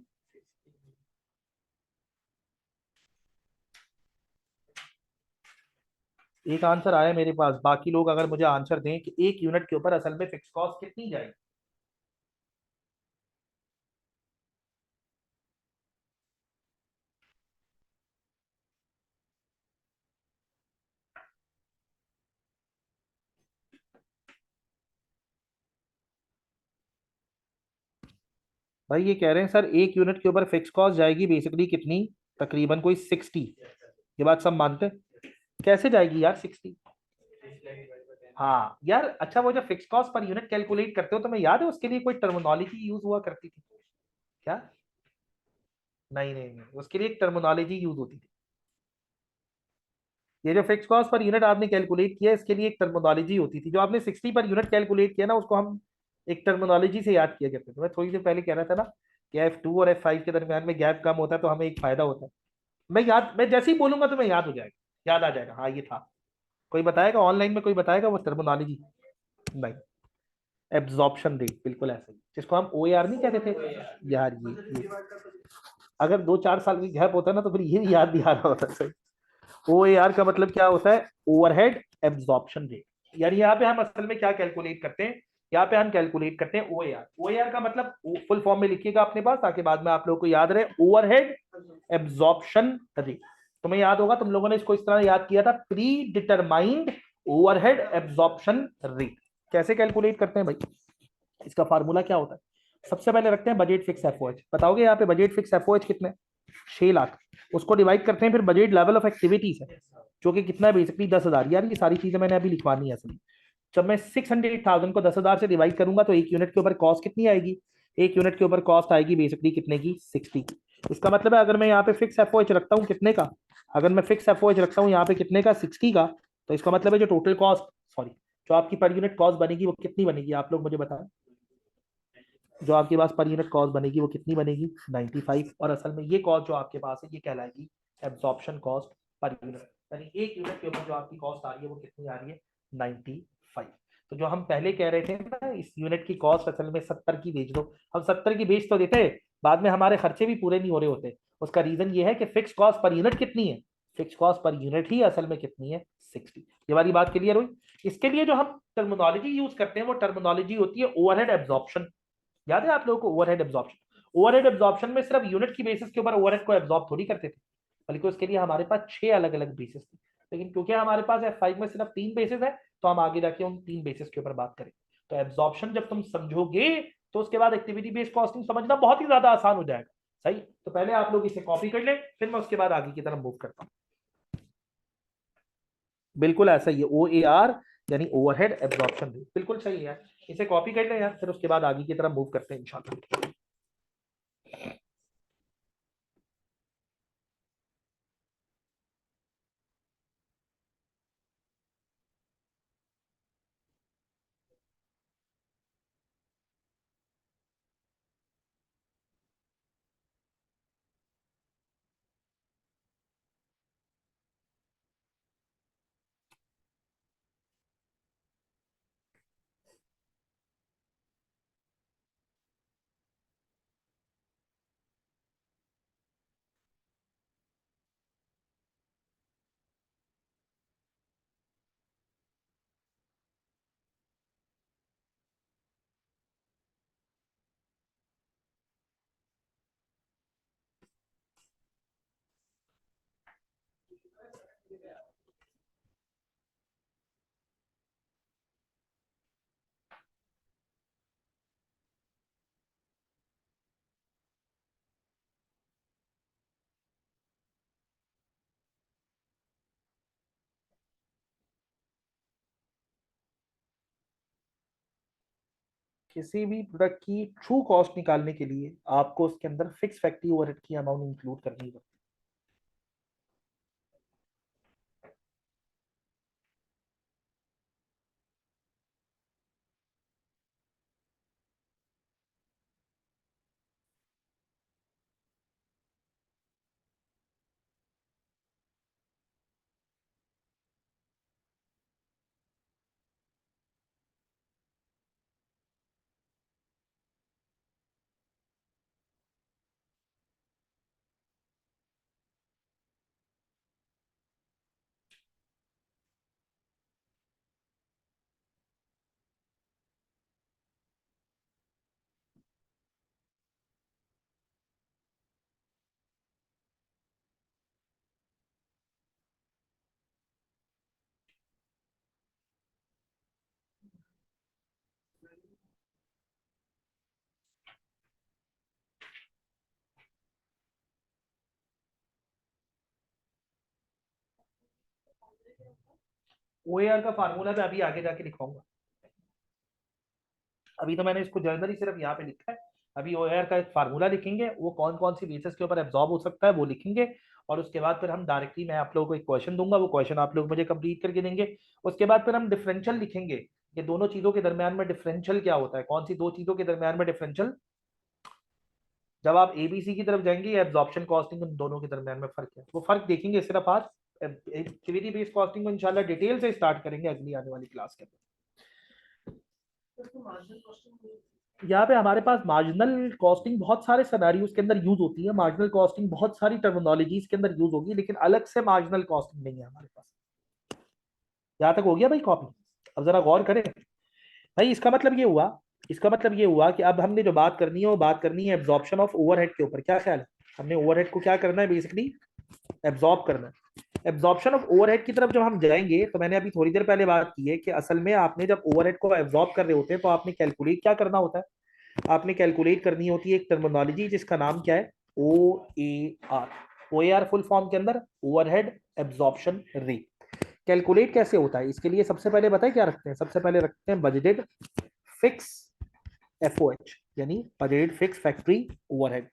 S1: एक आंसर आया मेरे पास, बाकी लोग अगर मुझे आंसर दें कि 1 यूनिट के ऊपर असल में फिक्स कॉस्ट कितनी जाएगी। भाई ये कह रहे हैं सर एक यूनिट के ऊपर फिक्स कॉस्ट जाएगी बेसिकली कितनी, तकरीबन कोई 60। ये बात सब मानते हैं। कैसे जाएगी यार 60? हाँ यार, अच्छा वो जब fix cost per unit calculate करते हो तो मैं याद है उसके लिए कोई टर्मिनोलॉजी यूज हुआ करती थी क्या? नहीं नहीं नहीं, उसके लिए एक टर्मिनोलॉजी यूज होती थी। ये जो फिक्स कॉस्ट पर यूनिट आपने कैलकुलेट किया इसके लिए एक टर्मिनोलॉजी होती थी। जो आपने 60 पर यूनिट कैलकुलेट किया ना उसको हम एक टर्मिनोलॉजी से याद किया करते थे। मैं थोड़ी देर पहले कह रहा था ना कि F2 और F5 के दरमियान में गैप कम होता है तो हमें एक फायदा होता है। मैं जैसे ही बोलूंगा तो मैं याद हो जाएगा, याद आ जाएगा, हाँ ये था। कोई बताएगा ऑनलाइन में, कोई बताएगा वो टर्मिनोलॉजी? नहीं। एब्जॉर्प्शन रेट, बिल्कुल ऐसा ही, जिसको हम OAR नहीं कहते थे यार। ये अगर 2-4 साल की गैप होता है ना तो फिर ये भी याद नहीं आ रहा होता सही। OAR का मतलब क्या होता है? Overhead absorption rate. यानी यहाँ पे हम असल में क्या कैलकुलेट करते हैं? यहाँ पे हम कैलकुलेट करते हैं OAR। OAR का मतलब फुल फॉर्म में लिखिएगा अपने पास ताकि बाद में आप लोगों को याद रहे, ओवरहेड एब्जॉर्प्शन रेट। तुम्हें याद होगा तुम लोगों ने इसको इस तरह याद किया था, pre determined overhead absorption rate. कैसे कैलकुलेट करते हैं भाई? इसका फार्मूला क्या होता है? सबसे पहले रखते हैं बजट फिक्स एफओएच। बताओगे यहाँ पे बजट फिक्स एफओएच कितने? 6 लाख। उसको डिवाइड करते हैं फिर बजट लेवल ऑफ एक्टिविटीज है जो कि कितना है बेसिकली 10,000। यार ये सारी चीजें मैंने अभी लिखवानी है असल। जब मैं 600,000 को 10,000 से डिवाइड करूंगा तो एक यूनिट के ऊपर कॉस्ट कितनी आएगी? एक यूनिट के ऊपर कॉस्ट आएगी बेसिकली कितने की? 60 की। इसका मतलब है अगर मैं यहाँ पे फिक्स एफओएच रखता हूँ कितने का, अगर मैं फिक्स एफओएच रखता हूँ यहाँ पे कितने का? 60 का। तो इसका मतलब है जो टोटल कॉस्ट, सॉरी, जो आपकी पर यूनिट कॉस्ट बनेगी वो कितनी बनेगी आप लोग मुझे बताएं। जो आपके पास पर यूनिट कॉस्ट बनेगी वो कितनी बनेगी? 95। और असल में ये कॉस्ट जो आपके पास है ये कहलाएगी एब्जॉर्प्शन कॉस्ट पर यूनिट। यानी एक यूनिट के ऊपर जो आपकी कॉस्ट आ रही है वो कितनी आ रही है? 95। तो जो हम पहले कह रहे थे ना इस यूनिट की कॉस्ट असल में 70 की बेच दो, हम 70 की बेच तो देते, बाद में हमारे खर्चे भी पूरे नहीं हो रहे होते। उसका रीजन ये है कि फिक्स कॉस्ट पर यूनिट कितनी है? फिक्स कॉस्ट पर यूनिट ही असल में कितनी है? 60। ये वाली बात क्लियर हुई? इसके लिए जो हम टर्मिनोलॉजी यूज करते हैं वो टर्मिनोलॉजी होती है ओवरहेड एब्जॉर्प्शन। याद है आप लोगों को ओवरहेड एब्जॉर्प्शन? ओवरहेड एब्जॉर्प्शन में सिर्फ यूनिट की बेसिस के ऊपर ओवरहेड को एब्जॉर्ब थोड़ी करते थे, बल्कि उसके लिए हमारे पास 6 अलग अलग बेसिस थे। लेकिन क्योंकि हमारे पास F5 में सिर्फ 3 बेसिस है तो हम आगे जाके उन 3 बेसिस के ऊपर बात करें। तो एब्जॉर्प्शन जब तुम समझोगे तो उसके बाद एक्टिविटी बेस्ड कॉस्टिंग समझना बहुत ही ज्यादा आसान हो जाएगा। सही, तो पहले आप लोग इसे कॉपी कर ले, फिर मैं उसके बाद आगे की तरफ मूव करता हूँ। बिल्कुल ऐसा ही है, OAR यानी ओवरहेड एब्जॉर्प्शन रेट, बिल्कुल सही है। इसे कॉपी कर ले यार, फिर उसके बाद आगे की तरफ मूव करते हैं इंशाल्लाह। किसी भी प्रोडक्ट की ट्रू कॉस्ट निकालने के लिए आपको उसके अंदर फिक्स फैक्ट्री ओवरहेड की अमाउंट इंक्लूड करनी होगी। OAR का फार्मूला मैं अभी आगे जाके लिखाऊंगा, अभी तो मैंने इसको जनरली सिर्फ यहाँ पे लिखा है। अभी OAR का एक फार्मूला लिखेंगे, वो कौन कौन सी बेसिस के ऊपर एब्जॉर्ब हो सकता है वो लिखेंगे, और उसके बाद फिर हम डायरेक्टली मैं आप लोगों को एक क्वेश्चन दूंगा, वो क्वेश्चन आप लोग मुझे कंप्लीट करके देंगे। उसके बाद फिर हम डिफरेंशियल लिखेंगे कि दोनों चीजों के दरमियान में डिफरेंशियल क्या होता है, कौन सी दो चीजों के दरमियान में डिफरेंशियल, जब आप ABC की तरफ जाएंगे या एब्जॉर्प्शन कॉस्टिंग, उन दोनों के दरमियान में फर्क है, वो फर्क देखेंगे सिर्फ आज। एक्टिविटी बेस्ड कॉस्टिंग को इंशाल्लाह डिटेल से स्टार्ट करेंगे अगली आने वाली क्लास के अंदर। यहाँ पे हमारे पास मार्जिनल कॉस्टिंग बहुत सारे सिनेरियोज के अंदर यूज होती है, मार्जिनल कॉस्टिंग बहुत सारी टर्मिनोलॉजीज के अंदर यूज होगी, लेकिन अलग से मार्जिनल कॉस्टिंग नहीं है हमारे पास। यहाँ तक हो गया भाई कॉपी? अब जरा गौर करें भाई, इसका मतलब ये हुआ, इसका मतलब ये हुआ कि अब हमने जो बात करनी है वो बात करनी है एब्जॉर्प्शन ऑफ ओवरहेड के ऊपर। क्या ख्याल है? हमने ओवरहेड को क्या करना है, बेसिकली एब्जॉर्ब करना है। एब्जॉर्प्शन ऑफ ओवरहेड की तरफ जब हम जाएंगे, तो मैंने अभी थोड़ी देर पहले बात की है कि असल में आपने जब ओवरहेड को एब्जॉर्ब कर रहे होते हैं तो आपने कैलकुलेट क्या करना होता है, आपने कैलकुलेट करनी होती है एक टर्मिनोलॉजी जिसका नाम क्या है, OAR। OAR फुल फॉर्म के अंदर ओवरहेड एब्जॉर्प्शन रेट। कैलकुलेट कैसे होता है, इसके लिए सबसे पहले बताए क्या रखते हैं, सबसे पहले रखते हैं बजटेड फिक्स FOH, यानी budgeted fix factory overhead.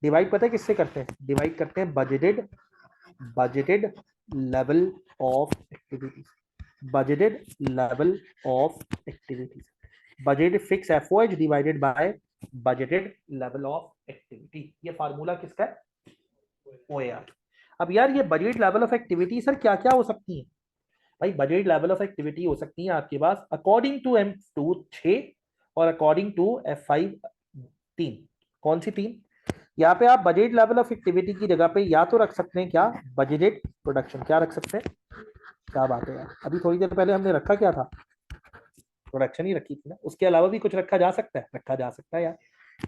S1: Divide पता है किससे करते हैं, डिवाइड करते हैं budgeted level of activity, budgeted level of activity, budget fix FOH divided by budgeted level of activity. ये फार्मूला किसका है, OAR। अब यार ये budget level of activity sir क्या क्या हो सकती है भाई? बजट लेवल ऑफ एक्टिविटी हो सकती है आपके पास अकॉर्डिंग टू M2 6 और अकॉर्डिंग टू F5 3। कौन सी 3? यहाँ पे आप बजट लेवल ऑफ एक्टिविटी की जगह पे या तो रख सकते हैं क्या, बजटेड प्रोडक्शन। क्या रख सकते हैं? क्या बात है यार, अभी थोड़ी देर पहले हमने रखा क्या था, प्रोडक्शन ही रखी थी ना, उसके अलावा भी कुछ रखा जा सकता है? रखा जा सकता है यार,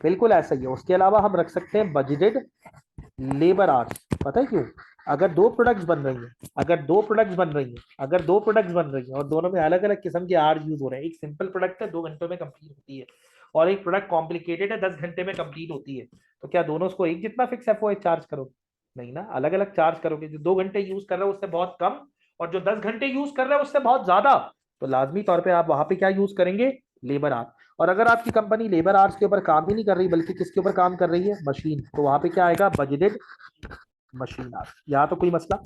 S1: बिल्कुल ऐसा ही है। उसके अलावा हम रख सकते हैं बजटेड लेबर आवर्स। पता है क्यों? अगर दो प्रोडक्ट्स बन रही हैं, अगर दो प्रोडक्ट्स बन रही हैं और दोनों में अलग अलग किस्म के आर यूज हो रहे हैं, एक सिंपल प्रोडक्ट है 2 घंटों में कंप्लीट होती है, और एक प्रोडक्ट कॉम्प्लिकेटेड है 10 घंटे में कंप्लीट होती है, तो क्या दोनों को एक जितना फिक्स FOH चार्ज करोगे? नहीं ना, अलग अलग चार्ज करोगे। जो 2 घंटे यूज कर रहे हो उससे बहुत कम, और जो 10 घंटे यूज कर रहे हो उससे बहुत ज्यादा, तो लाजमी तौर पर आप वहां पे क्या यूज करेंगे, लेबर आर। और अगर आपकी कंपनी लेबर आवर्स के ऊपर काम ही नहीं कर रही बल्कि किसके ऊपर काम कर रही है, मशीन, तो वहां पे क्या आएगा, बजटेड मशीन आवर्स। यहाँ तो कोई मसला?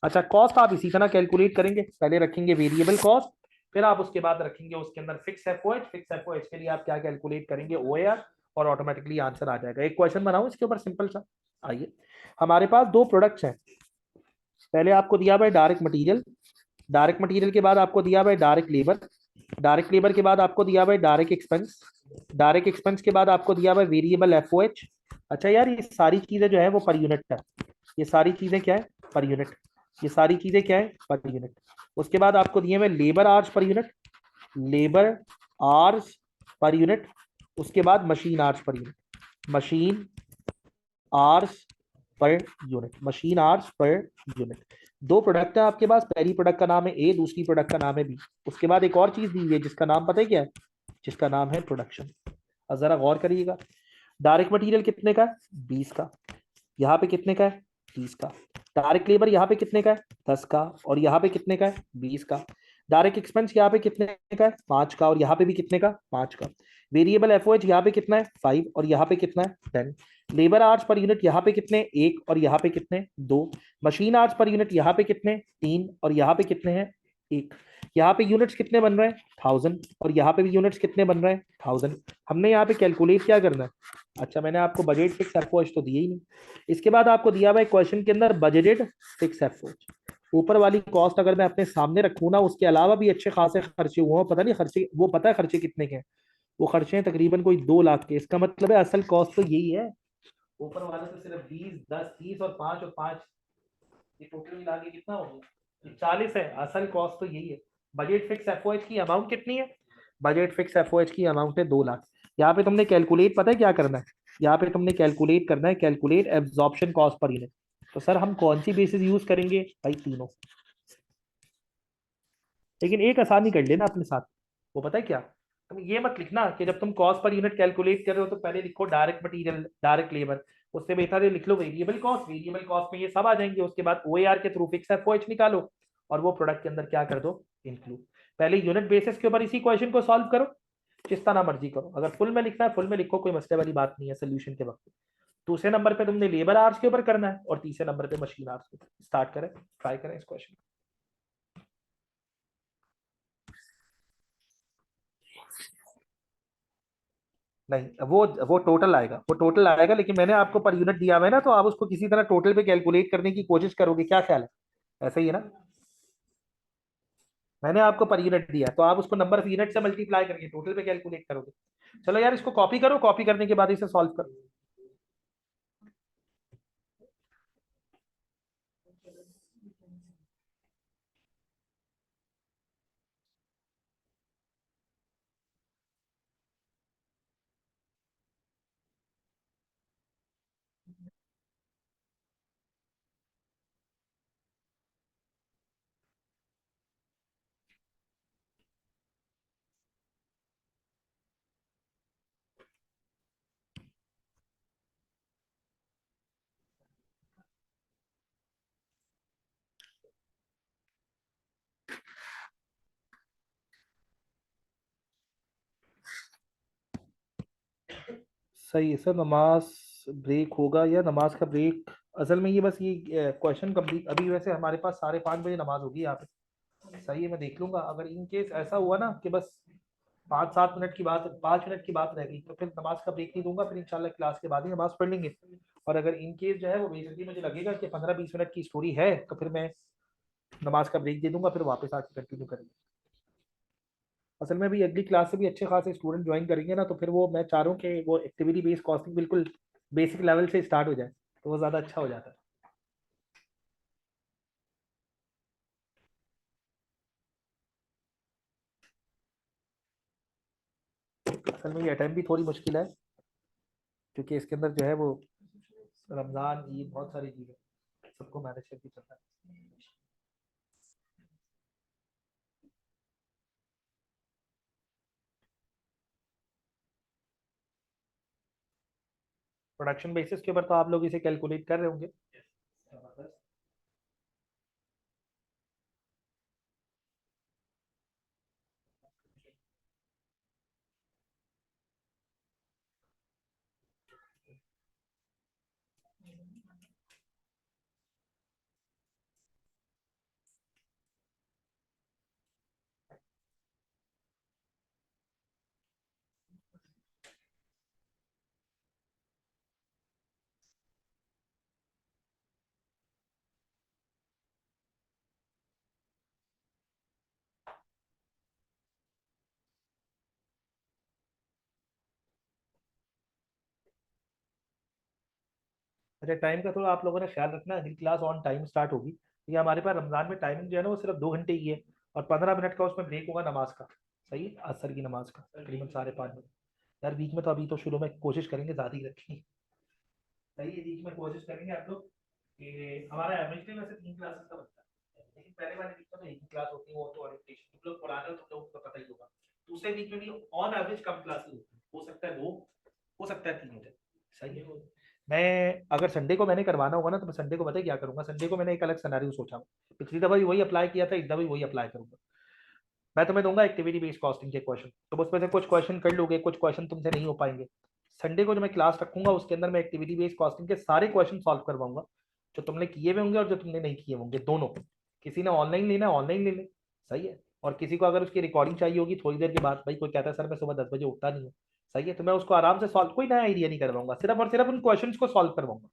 S1: अच्छा, कॉस्ट आप इसी तरह कैलकुलेट करेंगे, पहले रखेंगे वेरिएबल कॉस्ट, फिर आप उसके बाद रखेंगे उसके अंदर फिक्स FOH। फिक्स FOH के लिए आप क्या कैलकुलेट करेंगे, OAR, और ऑटोमेटिकली आंसर आ जाएगा। एक क्वेश्चन बनाऊं इसके ऊपर सिंपल सा, आइए। हमारे पास दो प्रोडक्ट्स हैं, पहले आपको दिया हुआ है डायरेक्ट मटेरियल, डायरेक्ट मटेरियल के बाद आपको दिया हुआ है डायरेक्ट लेबर, डायरेक्ट लेबर के बाद आपको दिया हुआ है डायरेक्ट एक्सपेंस, डायरेक्ट एक्सपेंस के बाद आपको दिया हुआ है वेरिएबल FOH। अच्छा यार, ये सारी चीजें जो है वो पर यूनिट है, ये सारी चीजें क्या है, पर यूनिट, ये सारी चीजें क्या है, पर यूनिट। उसके बाद आपको दिए हुए labour hours per unit, labour hours per unit. उसके बाद machine hours per unit, machine hours per unit, machine hours per unit. दो प्रोडक्ट है आपके पास, पहली प्रोडक्ट का नाम है ए, दूसरी प्रोडक्ट का नाम है बी। उसके बाद एक और चीज दी हुई है जिसका नाम पता है क्या है, जिसका नाम है प्रोडक्शन। अब जरा गौर करिएगा, डायरेक्ट मटेरियल कितने का है, 20 का, यहाँ पे कितने का है, 30 का। डायरेक्ट लेबर यहाँ पे कितने का है, 10 का, और यहाँ पे कितने का है, 20 का। डायरेक्ट एक्सपेंस यहाँ पे कितने का है, 5 का, और यहाँ पे भी कितने का, 5 का। वेरिएबल FOH यहाँ पे कितना है, 5, और यहाँ पे कितना है, 10। लेबर आवर्स पर यूनिट यहाँ पे कितने, 1, और यहाँ पे कितने, 2। मशीन आवर्स पर यूनिट यहाँ पे कितने, 3, और यहाँ पे कितने हैं, 1। यहाँ पे यूनिट्स कितने बन रहे हैं, 1000, और यहाँ पे भी यूनिट्स कितने बन रहे हैं, 1000। हमने यहाँ पे कैलकुलेट क्या करना है, अच्छा मैंने आपको बजट फिक्स FOH तो दिया ही नहीं। इसके बाद आपको दिया हुआ है क्वेश्चन के अंदर बजटेड फिक्स FOH। ऊपर वाली कॉस्ट अगर मैं अपने सामने रखूँ ना, उसके अलावा भी अच्छे खासे खर्चे हुए हैं, पता नहीं खर्चे, वो पता है खर्चे कितने के हैं, वो खर्चे हैं तकरीबन कोई 2 लाख के। इसका मतलब है असल कॉस्ट तो यही है, ऊपर वाले तो सिर्फ 20, 10, 30 और 5 और 5, ये टोटल मिला के कितना हो गया, 40 है। असल कॉस्ट तो यही है। बजट फिक्स FOH की अमाउंट कितनी है, बजट फिक्स FOH की अमाउंट है 2 लाख। यहाँ पे तुमने कैलकुलेट पता है क्या करना है, यहाँ पे तुमने कैलकुलेट करना है, calculate absorption cost per unit. तो सर हम कौन सी बेसिस यूज करेंगे भाई, तीनों। लेकिन एक आसानी कर लेना अपने साथ, वो पता है क्या, तुम ये मत लिखना कि जब तुम कॉस्ट पर यूनिट कैलकुलेट कर रहे हो तो पहले लिखो डायरेक्ट मटेरियल, डायरेक्ट लेबर। उससे बेहतर है लिख लो वेरिएबल कॉस्ट, वेरिएबल कॉस्ट में ये सब आ जाएंगे। उसके बाद OAR के थ्रू फिक्स FOH निकालो, और वो प्रोडक्ट के अंदर क्या कर दो, इंक्लूड। पहले यूनिट बेसिस के ऊपर इसी क्वेश्चन को सॉल्व करो, जिस तरह मर्जी करो। अगर फुल में लिखना है फुल में लिखो, कोई मसले वाली बात नहीं है सोल्यूशन के वक्त। दूसरे नंबर पे तुमने लेबर आवर्स के ऊपर करना है और तीसरे नंबर पे मशीन आवर्स के ऊपर। स्टार्ट करें, ट्राई करें इस क्वेश्चन। नहीं, वो टोटल आएगा, वो टोटल आएगा, लेकिन मैंने आपको पर यूनिट दिया हुआ है ना, तो आप उसको किसी तरह टोटल पे कैलकुलेट करने की कोशिश करोगे, क्या ख्याल है? ऐसा ही है ना? मैंने आपको पर यूनिट दिया, तो आप उसको नंबर ऑफ यूनिट से मल्टीप्लाई करके टोटल पे कैलकुलेट करोगे। चलो यार, इसको कॉपी करो, कॉपी करने के बाद इसे सॉल्व करो। सही है सर, नमाज ब्रेक होगा या नमाज का ब्रेक? असल में ये बस ये क्वेश्चन कंप्लीट, अभी वैसे हमारे पास 5:30 बजे नमाज होगी यहाँ पे। सही है, मैं देख लूंगा। अगर इन केस ऐसा हुआ ना कि बस 5-7 मिनट की बात, 5 मिनट की बात रह गई, तो फिर नमाज का ब्रेक नहीं दूंगा, फिर इंशाल्लाह क्लास के बाद ही नमाज पढ़ लेंगे। और अगर इन केस जो है वो बेसिकली मुझे लगेगा कि 15-20 मिनट की स्टोरी है, तो फिर मैं नमाज का ब्रेक दे दूंगा, फिर वापस आके कंटिन्यू करेंगे। असल में भी अगली क्लास से भी अच्छे खासे स्टूडेंट ज्वाइन करेंगे ना, तो फिर वो मैं चाह रहा हूँ कि वो एक्टिविटी बेस्ड कॉस्टिंग बिल्कुल बेसिक लेवल से स्टार्ट हो जाए, तो वो ज़्यादा अच्छा हो जाता है। असल में ये अटैम्प्ट भी थोड़ी मुश्किल है, क्योंकि इसके अंदर जो है वो रमज़ान, ईद, बहुत सारी चीज़ें सबको मैनेज करके चलना है। प्रोडक्शन बेसिस के ऊपर तो आप लोग इसे कैलकुलेट कर रहे होंगे। अच्छा, टाइम का थोड़ा आप लोगों ने ख्याल रखना, अगली क्लास ऑन टाइम स्टार्ट होगी। ये हमारे पास रमजान में टाइमिंग जो है ना, वो सिर्फ 2 घंटे की है, और 15 मिनट का उसमें ब्रेक होगा नमाज का। सही है, असर की नमाज का तकरीबन 5:30 बजे। यार बीच में तो अभी तो शुरू में कोशिश करेंगे ज़्यादा ही रखनी। सही है, बीच में कोशिश करेंगे आप लोग कि हमारा एवरेज में वैसे 3 क्लासेस का बनता है, लेकिन पहले वाले वीक में तो एक ही क्लास होती है, वो तो ओरिएंटेशन। तुम लोग पुराने हो, तुम लोगों को पता ही होगा। दूसरे वीक में भी ऑन एवरेज कम क्लासेस होती है, हो सकता है 2, हो सकता है 3 हो जाए। सही है। मैं अगर संडे को मैंने करवाना होगा ना, तो मैं संडे को पता है क्या करूंगा, संडे को मैंने एक अलग सिनेरियो सोचा हूँ। पिछली दफा भी वही अप्लाई किया था, इस दफा भी वही अप्लाई करूंगा। मैं तुम्हें दूंगा एक्टिविटी बेस्ड कॉस्टिंग के क्वेश्चन, तुम उसमें से कुछ क्वेश्चन कर लोगे, कुछ क्वेश्चन तुमसे नहीं हो पाएंगे। संडे को जो मैं क्लास रखूंगा, उसके अंदर मैं एक्टिविटी बेस्ड कॉस्टिंग के सारे क्वेश्चन सॉल्व करवाऊंगा, जो तुमने किए हुए होंगे और जो तुमने नहीं किए होंगे, दोनों। किसी ने ऑनलाइन लेना है ऑनलाइन ले ले। सही है। और किसी को अगर उसकी रिकॉर्डिंग चाहिए होगी थोड़ी देर के बाद, भाई कोई कहता है सर मैं सुबह 10 बजे उठता नहीं हूँ, सही है, तो मैं उसको आराम से सॉल्व, कोई नया आइडिया नहीं करवाऊंगा, सिर्फ और सिर्फ उन क्वेश्चन को सॉल्व करवाऊंगा।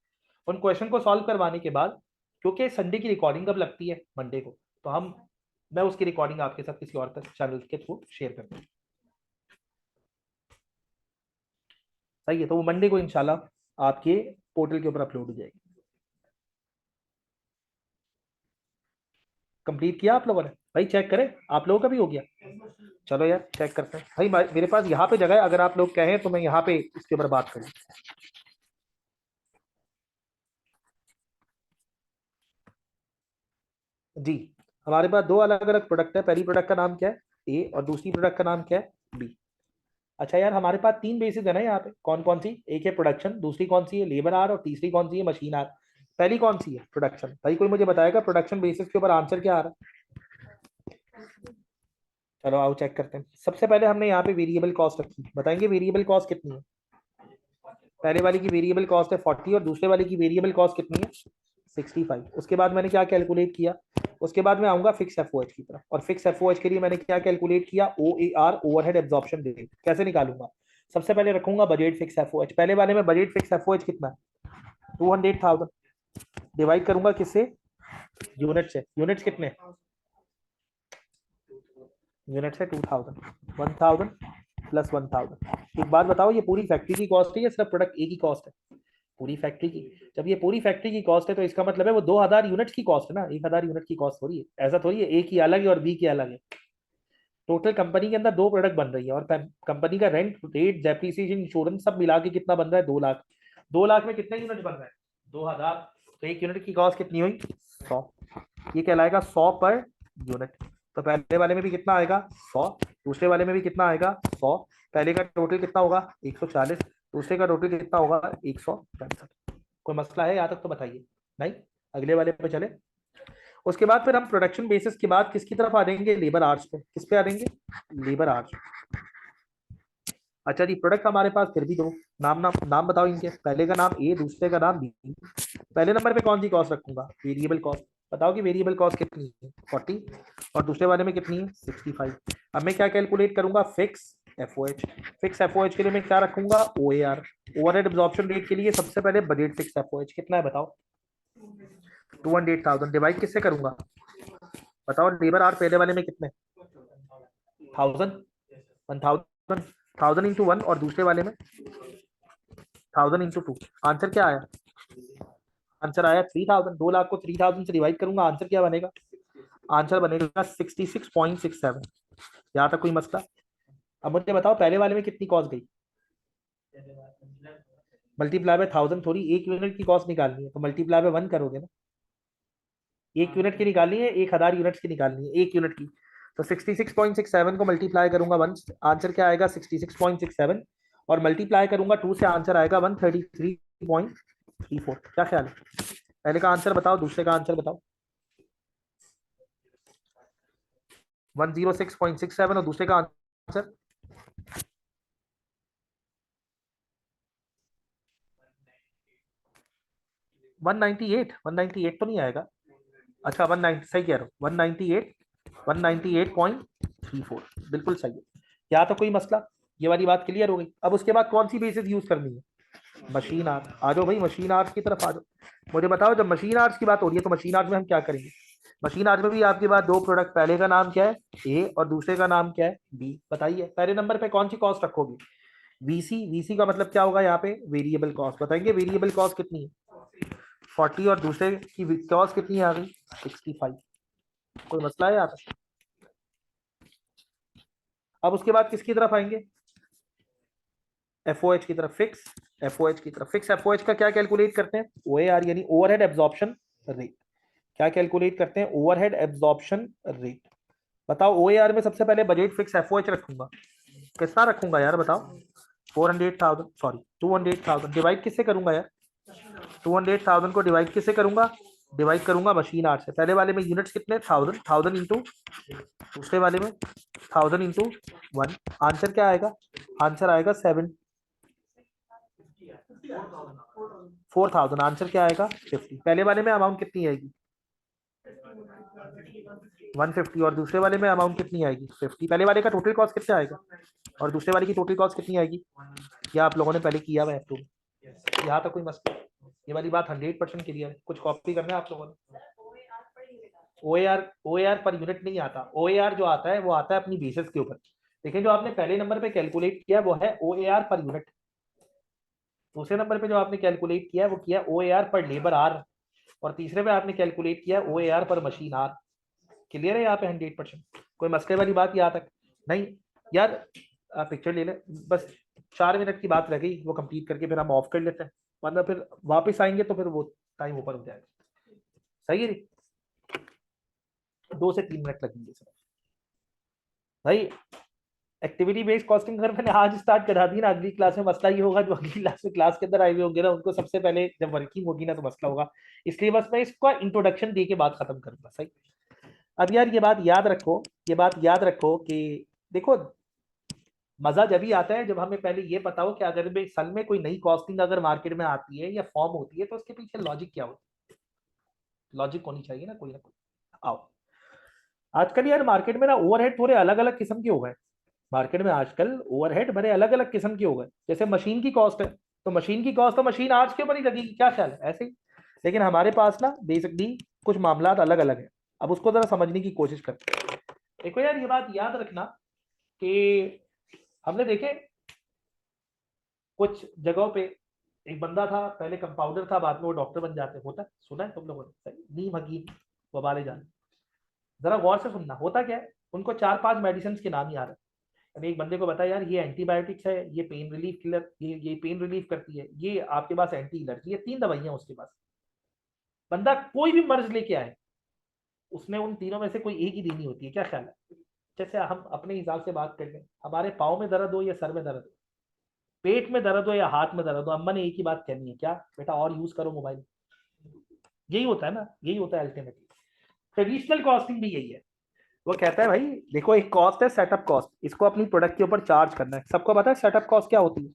S1: उन क्वेश्चन को सॉल्व करवाने के बाद, क्योंकि संडे की रिकॉर्डिंग कब लगती है, मंडे को, तो हम, मैं उसकी रिकॉर्डिंग आपके साथ किसी और चैनल के थ्रू शेयर कर दूँ। सही है, तो वो मंडे को इंशाल्लाह आपके पोर्टल के ऊपर अपलोड हो जाएगी। कंप्लीट किया आप लोगों ने? भाई चेक करें, आप लोगों का भी हो गया? चलो यार चेक करते हैं भाई। मेरे पास यहाँ पे जगह है, अगर आप लोग कहें तो मैं यहाँ पे इसके ऊपर बात करूँ। जी, हमारे पास दो अलग अलग प्रोडक्ट है। पहली प्रोडक्ट का नाम क्या है, ए, और दूसरी प्रोडक्ट का नाम क्या है, बी। अच्छा यार, हमारे पास 3 बेसिस है ना यहाँ पे, कौन कौन सी? एक है प्रोडक्शन, दूसरी कौन सी है, लेबर आर, और तीसरी कौन सी है, मशीन आर। पहली कौन सी है? प्रोडक्शन। भाई कोई मुझे बताएगा प्रोडक्शन बेसिस के ऊपर आंसर क्या आ रहा है? चलो आओ चेक करते हैं। सबसे पहले हमने यहाँ पे वेरिएबल कॉस्ट रखी, बताएंगे वेरिएबल कॉस्ट कितनी है। पहले वाले की वेरिएबल कॉस्ट है 40 और दूसरे वाले की वेरिएबल कॉस्ट कितनी है 65। उसके बाद मैंने क्या कैलकुलेट किया, उसके बाद मैं आऊंगा फिक्स एफओएच की तरफ, और फिक्स एफओएच के लिए मैंने क्या कैलकुलेट किया, ओएआर ओवरहेड एब्जॉर्प्शन रेट। कैसे निकालूंगा, सबसे पहले रखूंगा बजट फिक्स एफओएच। पहले वाले में बजट फिक्स एफओएच कितना है 200,000, डिवाइड करूंगा किससे, यूनिट से। यूनिट्स कितने, यूनिट से 2000, 1000 प्लस 1000। एक बात बताओ, ये पूरी फैक्ट्री की कॉस्ट है या सिर्फ प्रोडक्ट ए की कॉस्ट है, पूरी फैक्ट्री की। जब ये पूरी फैक्ट्री की कॉस्ट है तो इसका मतलब है वो 2000 यूनिट्स की कॉस्ट है ना, 1000 यूनिट की कॉस्ट थोड़ी है। ऐसा थोड़ी है ए की अलग है और बी की अलग है। टोटल कंपनी के अंदर दो प्रोडक्ट बन रही है और कंपनी का रेंट, रेट, डेप्रिसिएशन, इंश्योरेंस सब मिला के कितना बन रहा है 2 लाख। 2 लाख में कितने यूनिट बन रहे हैं 2000, तो एक यूनिट की कॉस्ट कितनी हुई 100। ये कहलाएगा 100 पर यूनिट। तो पहले वाले में भी कितना आएगा 100, दूसरे वाले में भी कितना आएगा 100। पहले का टोटल कितना होगा 140, दूसरे का टोटल कितना होगा 165। कोई मसला है यहाँ तक तो बताइए, नहीं। अगले वाले पे चले। उसके बाद फिर हम प्रोडक्शन बेसिस के बाद किसकी तरफ आ जाएंगे, लेबर आवर्स पे। किस पे आ जाएंगे, लेबर आवर्स। अच्छा जी, प्रोडक्ट हमारे पास फिर भी दो, नाम नाम नाम बताओ इनके। पहले का नाम ए, दूसरे का नाम बी। पहले नंबर पे कौन सी कॉस्ट रखूंगा, वेरिएबल कॉस्ट। बताओ कि वेरिएबल कॉस्ट कितनी है 40 और दूसरे वाले में कितनी है 65। अब मैं क्या कैलकुलेट करूंगा, फिक्स एफओएच। फिक्स एफओएच के लिए मैं क्या रखूंगा, ओएआर ओवरहेड एब्जॉर्प्शन रेट के लिए सबसे पहले बजट फिक्स एफओएच कितना है बताओ 200,000, डिवाइड किससे करूंगा बताओ, लेबर आवर पहले वाले में कितने 1000, 1000, 1000 इंटू 1 और दूसरे वाले में 1000 इंटू 2। आंसर क्या आया, आंसर आया 3000। 2 लाख को 3000 से डिवाइड करूंगा, आंसर क्या बनेगा, आंसर बनेगा 66.67। यहाँ तक कोई मसला। अब मुझे बताओ पहले वाले में कितनी कॉस्ट गई, मल्टीप्लाई बाय 1000 थोड़ी, एक यूनिट की कॉस्ट निकालनी है तो मल्टीप्लाई बाय 1 करोगे ना। एक यूनिट की निकालनी है, 1000 यूनिट्स की निकालनी है एक यूनिट की। तो 66.67 को मल्टीप्लाई करूंगा 1, आंसर क्या आएगा 66.67, और मल्टीप्लाई करूंगा 2 से, आंसर आएगा 133.34। क्या ख्याल है, पहले का आंसर बताओ, दूसरे का आंसर बताओ। 106.67 और दूसरे का आंसर 198। 198 तो नहीं आएगा, अच्छा 190, सही कह रहा हूँ 198, 198.34 बिल्कुल सही है। यहाँ तो कोई मसला, ये वाली बात क्लियर हो गई। अब उसके बाद कौन सी बेसिस यूज करनी है, मशीन आर्ट। आ जाओ भाई मशीन आर्ट्स की तरफ आ जाओ। मुझे बताओ जब मशीन आर्ट्स की बात हो रही है तो मशीन आर्ट में हम क्या करेंगे। मशीन आर्ट में भी आपके पास दो प्रोडक्ट, पहले का नाम क्या है ए और दूसरे का नाम क्या है बी। बताइए पहले नंबर पे कौन सी कॉस्ट रखोगे, वीसी। वीसी का मतलब क्या होगा यहाँ पे, वेरिएबल कॉस्ट। बताएंगे वेरिएबल कॉस्ट कितनी है 40 और दूसरे की कॉस्ट कितनी आ गई 65। कोई मसला है यहाँ पे। अब उसके बाद किसकी तरफ आएंगे, एफओएच की तरफ। फिक्स एफओएच की तरफ, फिक्स एफओएच का क्या कैलकुलेट करते हैं, ओएआर यानी ओवरहेड एब्जॉर्प्शन रेट। क्या कैलकुलेट करते हैं, ओवरहेड एब्जॉर्प्शन रेट। बताओ ओएआर में सबसे पहले बजट फिक्स एफओएच रखूंगा, कितना रखूंगा यार बताओ 400,000, सॉरी 200,000। डिवाइड किससे करूंगा यार, 200,000 को डिवाइड किससे करूंगा, डिवाइड करूंगा मशीन आर्ट से। पहले वाले में यूनिट्स कितने 1000, 1000 इंटू, दूसरे वाले में 1000 इंटू 1। आंसर क्या आएगा, आंसर आएगा 4000। आंसर क्या आएगा 50। पहले वाले में अमाउंट कितनी आएगी 150 और दूसरे वाले में अमाउंट कितनी आएगी 50। पहले वाले का टोटल कॉस्ट कितना आएगा और दूसरे वाले की टोटल कॉस्ट कितनी आएगी, या आप लोगों ने पहले किया हुआ है तो यहाँ तक कोई मसला। ये वाली बात 100% क्लियर है, कुछ कॉपी करना है आप लोगों ने। ओएआर पर यूनिट नहीं आता, ओएआर जो आता है वो आता है अपनी बेसिस के ऊपर। देखिए जो आपने पहले नंबर पे कैलकुलेट किया वो है ओएआर पर यूनिट, दूसरे नंबर पे जो आपने कैलकुलेट किया वो किया ओएआर पर लेबर आर, और तीसरे पे आपने कैलकुलेट किया ओएआर पर मशीन आर। क्लियर है यहाँ पे 100%, कोई मसले वाली बात यहाँ तक नहीं। यार आप पिक्चर ले लें, बस 4 मिनट की बात रह गई, वो कंप्लीट करके फिर हम ऑफ कर लेते हैं, वरना फिर वापस आएंगे तो फिर वो टाइम ऊपर हो जाएगा। सही है, 2 से 3 मिनट लगेंगे सर भाई। एक्टिविटी बेस्ड कॉस्टिंग अगर मैंने आज स्टार्ट करा दी ना, अगली क्लास में मसला ये होगा, जो अगली क्लास में क्लास के अंदर आए हुए होंगे ना उनको सबसे पहले जब वर्किंग होगी ना तो मसला होगा। इसलिए बस मैं इसका इंट्रोडक्शन दे के बात खत्म करूंगा। सही, अब यार ये बात याद रखो, ये बात याद रखो कि देखो, मजा जब ही आता है जब हमें पहले ये पता हो कि अगर में सल में कोई नई कॉस्टिंग अगर मार्केट में आती है या फॉर्म होती है तो उसके पीछे लॉजिक क्या होती है, लॉजिक होनी चाहिए ना कोई। आओ, आजकल यार मार्केट में ना ओवरहेड थोड़े अलग अलग किस्म के हो गए। मार्केट में आजकल ओवरहेड बड़े अलग अलग किस्म के हो गए। जैसे मशीन की कॉस्ट है, तो मशीन की कॉस्ट तो मशीन आज के ऊपर ही लगेगी, क्या ख्याल है ऐसे ही। लेकिन हमारे पास ना बेसिकली कुछ मामला अलग अलग है। अब उसको जरा समझने की कोशिश करते हैं। देखो यार ये बात याद रखना कि हमने देखे कुछ जगहों पे एक बंदा था, पहले कंपाउंडर था, बाद में वो डॉक्टर बन जाते, होता है, सुना है तुम लोगों ने, सही नीम हकीम वबाले जान। जरा गौर से सुनना, होता क्या है, उनको 4-5 मेडिसिन के नाम ही आ रहे हैं। यानी एक बंदे को बता यार ये एंटीबायोटिक्स है, ये पेन रिलीफ किलर, ये पेन रिलीफ करती है, ये आपके पास एंटी एलर्जी, ये 3 दवाइयां उसके पास। बंदा कोई भी मर्ज लेके आए, उसने उन तीनों में से कोई एक ही देनी होती है, क्या ख्याल है। जैसे हम अपने हिसाब से बात कर लें, हमारे पाँव में दर्द हो या सर में दर्द हो, पेट में दर्द हो या हाथ में दर्द हो, अम्मा ने एक ही बात कहनी है, क्या बेटा और यूज करो मोबाइल। यही होता है ना, यही होता है अल्टीमेटली। ट्रेडिशनल कॉस्टिंग भी यही है। वो कहता है भाई देखो, एक कॉस्ट है सेटअप कॉस्ट, इसको अपनी प्रोडक्ट के ऊपर चार्ज करना है। सबको पता है सेटअप कॉस्ट क्या होती है।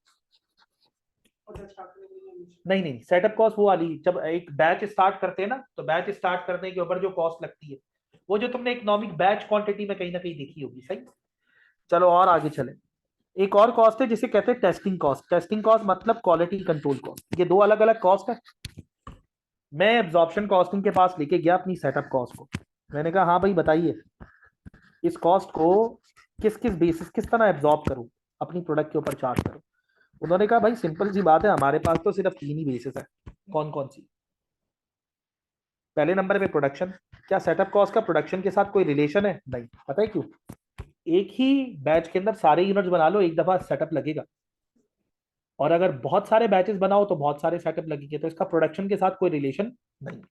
S1: नहीं नहीं, सेटअप कॉस्ट वो वाली, जब एक बैच स्टार्ट करते हैं ना, तो बैच स्टार्ट करने के ऊपर जो कॉस्ट लगती है, वो जो तुमने इकोनॉमिक बैच क्वांटिटी में कहीं ना कहीं देखी होगी, सही। चलो और आगे चले। एक और कॉस्ट है जिसे कहते हैं टेस्टिंग कॉस्ट। टेस्टिंग कॉस्ट मतलब क्वालिटी कंट्रोल कॉस्ट। ये दो अलग अलग कॉस्ट है। मैं एब्जॉर्प्शन कॉस्टिंग के पास लेके गया अपनी सेटअप कॉस्ट को। मैंने कहा हाँ भाई बताइए, इस कॉस्ट को किस किस बेसिस, किस तरह एब्जॉर्ब करूं, अपनी प्रोडक्ट के ऊपर चार्ज करूं। उन्होंने कहा भाई सिंपल सी बात है, हमारे पास तो सिर्फ 3 ही बेसिस है। कौन कौन सी। पहले नंबर पे प्रोडक्शन। क्या सेटअप कॉस्ट का प्रोडक्शन के साथ कोई रिलेशन है? नहीं। पता है क्यों? एक ही बैच के अंदर सारे यूनिट्स बना लो, एक दफा सेटअप लगेगा। और अगर बहुत सारे बैचेस बनाओ तो बहुत सारे सेटअप लगेंगे, तो इसका प्रोडक्शन के साथ कोई रिलेशन नहीं।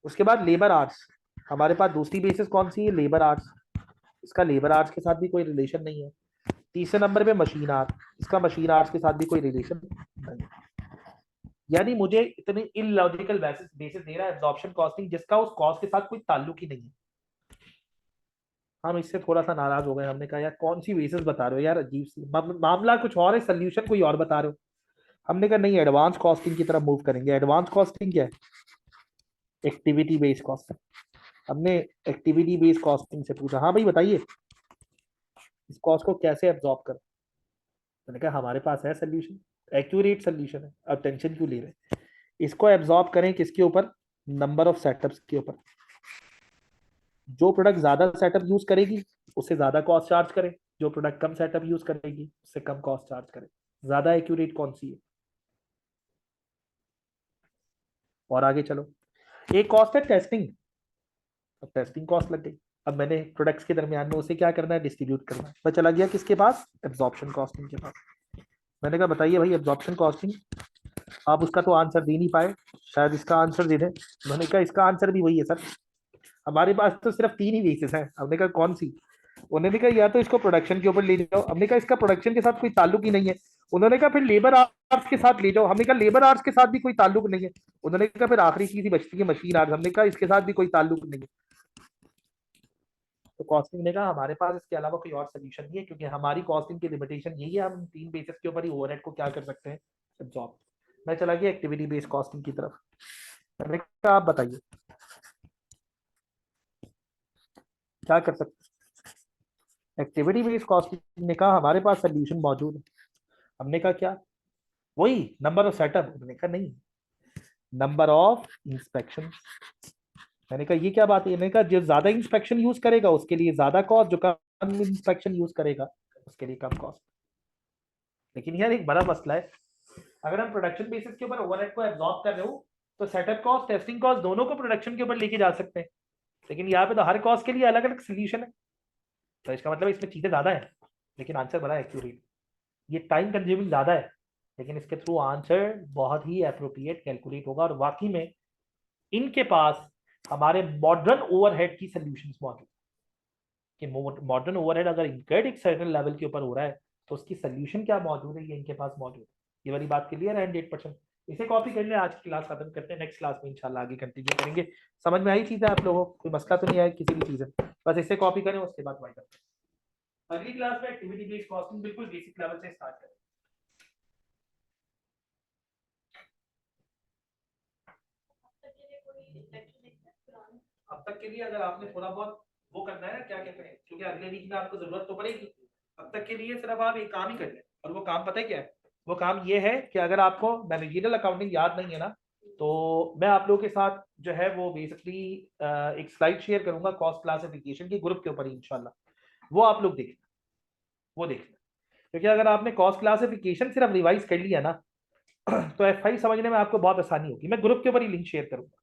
S1: उसके बाद लेबर आर्ट्स। हमारे पास दूसरी बेसिस कौन सी है? Labour arts. इसका लेबर आर्ट्स के साथ भी कोई रिलेशन नहीं है। तीसरे नंबर पे मशीन आर्ट। इसका मशीन आर्ट्स के साथ भी कोई रिलेशन नहीं। यानी मुझे इतने इलॉजिकल बेसिस बेसिस दे रहा है एब्जॉर्प्शन कॉस्टिंग, जिसका उस कॉस्ट के साथ कोई ताल्लुक ही नहीं है। हम इससे थोड़ा सा नाराज हो गए। हमने कहा यार कौन सी बेसिस बता रहे हो यार, अजीब सी मामला कुछ और है, सोल्यूशन कोई और बता रहे हो। हमने कहा नहीं, एडवांस कॉस्टिंग की तरफ मूव करेंगे। एडवांस कॉस्टिंग क्या है? Activity based costing. हमने एक्टिविटी बेस्ड कॉस्टिंग से पूछा, हाँ भाई बताइए इस कॉस्ट को कैसे एब्जॉर्ब करें। मैंने कहा हमारे पास है सोल्यूशन, एक्यूरेट सोल्यूशन है, अब टेंशन क्यों ले रहे हैं। इसको एब्जॉर्ब करें किसके ऊपर? नंबर ऑफ सेटअप्स के ऊपर। जो प्रोडक्ट ज्यादा सेटअप यूज करेगी उससे ज्यादा कॉस्ट चार्ज करें, जो प्रोडक्ट कम सेटअप यूज करेगी उससे कम कॉस्ट चार्ज करें। ज्यादा एक्यूरेट कौन सी है? और आगे चलो। एक कॉस्ट है टेस्टिंग। अब टेस्टिंग कॉस्ट लग गई। अब मैंने प्रोडक्ट्स के दरमियान में उसे क्या करना है? डिस्ट्रीब्यूट करना है। मैं चला गया किसके पास? एब्जॉर्प्शन कॉस्टिंग के पास। मैंने कहा बताइए भाई एब्जॉर्प्शन कॉस्टिंग, आप उसका तो आंसर दे नहीं पाए, शायद इसका आंसर दे दें। मैंने कहा इसका आंसर भी वही है सर, हमारे पास तो सिर्फ 3 ही बेसिस हैं। हमने कहा कौन सी? उन्होंने कहा या तो इसको प्रोडक्शन के ऊपर ले जाओ। हमने कहा इसका प्रोडक्शन के साथ कोई ताल्लुक ही नहीं है। उन्होंने कहा फिर लेबर आर्ट्स के साथ ले जाओ। हमने कहा लेबर आर्ट्स के साथ भी कोई ताल्लुक नहीं है। उन्होंने कहा फिर आखिरी चीज ही बचती है मशीन आर्ट्स। हमने कहा इसके साथ भी कोई ताल्लुक नहीं है। तो कॉस्टिंग ने कहा हमारे पास इसके अलावा कोई और सोल्यूशन नहीं है, क्योंकि हमारी कॉस्टिंग की लिमिटेशन यही है, हम 3 बेसिस के ऊपर ही ओवरहेड को क्या कर सकते हैं? एब्जॉर्ब। मैं चला गया एक्टिविटी बेस्ड कॉस्टिंग की तरफ। मैंने कहा आप बताइए क्या कर सकते हैं। एक्टिविटी बेस्ड कॉस्टिंग ने कहा हमारे पास सोल्यूशन मौजूद है। हमने कहा क्या? वही नंबर ऑफ सेटअप। उन्होंने कहा नहीं, नंबर ऑफ इंस्पेक्शन। मैंने कहा ये क्या बात है? मैंने कहा जो ज्यादा इंस्पेक्शन यूज करेगा उसके लिए ज्यादा कॉस्ट, जो कम इंस्पेक्शन यूज करेगा उसके लिए कम कॉस्ट। लेकिन यार एक बड़ा मसला है, अगर हम प्रोडक्शन बेसिस के ऊपर ओवरहेड को एब्जॉर्ब कर रहे हो तो सेटअप कॉस्ट टेस्टिंग कॉस्ट दोनों को प्रोडक्शन के ऊपर लेके जा सकते हैं। लेकिन यहाँ पे तो हर कॉस्ट के लिए अलग अलग सोल्यूशन है। तो इसका मतलब इसमें चीजें ज्यादा है लेकिन आंसर बड़ा एक्यूरेट। ये टाइम कंज्यूमिंग ज्यादा है लेकिन इसके थ्रू आंसर बहुत ही अप्रोप्रिएट कैलकुलेट होगा। और वाकई में इनके पास हमारे मॉडर्न ओवरहेड की सोल्यूशंस मौजूद, कि मॉडर्न ओवरहेड अगर इनकर्ड एक सर्टेन लेवल के ऊपर हो रहा है तो उसकी सोल्यूशन क्या मौजूद है, ये इनके पास मौजूद है। ये वाली बात क्लियर है 100%। इसे कॉपी कर लें, आज की क्लास खत्म करते हैं, नेक्स्ट क्लास में इंशाल्लाह आगे कंटिन्यू करेंगे। समझ में आई चीजें आप लोगों को, कोई मसला तो नहीं आया किसी भी चीज में, बस इसे कॉपी करें उसके बाद वाइट करते हैं। अगली क्लास में एक्टिविटी बेस्ड कॉस्टिंग बिल्कुल बेसिक लेवल से स्टार्ट करें। अब तक के लिए अगर आपने थोड़ा बहुत वो करना है ना, क्या कहते हैं, क्योंकि अगले वीक में आपको जरूरत तो पड़ेगी, अब तक के लिए सिर्फ आप एक काम ही कर लें, और वो काम पता है क्या है? वो काम ये है कि अगर आपको मैनेजरियल अकाउंटिंग याद नहीं है ना, तो मैं आप लोगों के साथ जो है वो बेसिकली एक स्लाइड शेयर करूंगा कॉस्ट क्लासिफिकेशन के ग्रुप के ऊपर इंशाल्लाह, वो आप लोग देखना, वो देखना, क्योंकि अगर आपने कॉस्ट क्लासिफिकेशन सिर्फ रिवाइज कर लिया ना तो एफ समझने में आपको बहुत आसानी होगी। मैं ग्रुप के ऊपर ही लिंक शेयर करूंगा,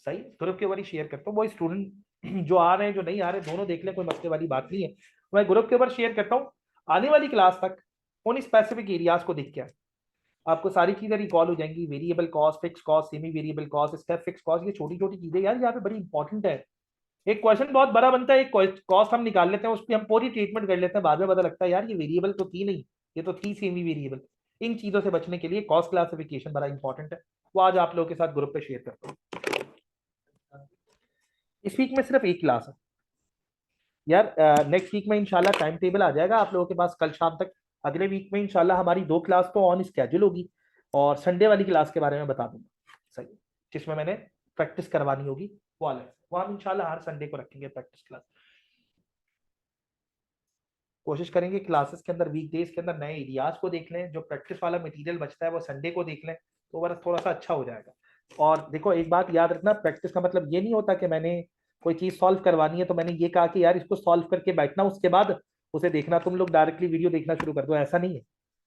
S1: सही, ग्रुप के ऊपर ही शेयर करता हूँ, वो स्टूडेंट जो आ रहे हैं जो नहीं आ रहे दोनों देख लें, कोई मसले वाली बात नहीं है। मैं ग्रुप के ऊपर शेयर करता हूँ, आने वाली क्लास तक उन स्पेसिफिक एरियाज को देख के आपको सारी चीजें रिकॉल हो जाएंगी, variable cost, fix cost, semi variable cost, step fix cost, ये छोटी छोटी चीजें यार यहाँ पे बड़ी इंपॉर्टेंट है। एक क्वेश्चन बहुत बड़ा बनता है, एक कॉस्ट हम निकाल लेते हैं, उस पर हम पूरी ट्रीटमेंट कर लेते हैं, बाद में पता लगता है यार ये वेरिएबल तो थी नहीं, ये तो थी सेमी वेरिएबल। इन चीजों से बचने के लिए कॉस्ट क्लासिफिकेशन बड़ा इंपॉर्टेंट है, वो आज आप लोगों के साथ ग्रुप पे शेयर करता हूँ। इस वीक में सिर्फ एक क्लास है यार, नेक्स्ट वीक में इंशाल्लाह टाइम टेबल आ जाएगा आप लोगों के पास कल शाम तक। अगले वीक में इंशाल्लाह हमारी 2 क्लास तो ऑन स्केड्यूल होगी, और संडे वाली क्लास के बारे में बता दूंगा, सही, जिसमें मैंने प्रैक्टिस करवानी होगी, वो अलग, वो हम इंशाल्लाह हर संडे को रखेंगे प्रैक्टिस क्लास। कोशिश करेंगे क्लासेस के अंदर वीकडेज के अंदर नए एरियाज को देख लें, जो प्रैक्टिस वाला मटेरियल बचता है वो संडे को देख लें, तो बस थोड़ा सा अच्छा हो जाएगा। और देखो एक बात याद रखना, प्रैक्टिस का मतलब ये नहीं होता कि मैंने कोई चीज सॉल्व करवानी है तो मैंने ये कहा कि यार इसको सॉल्व करके बैठना, उसके बाद उसे देखना, तुम लोग डायरेक्टली वीडियो देखना शुरू कर दो, ऐसा नहीं है।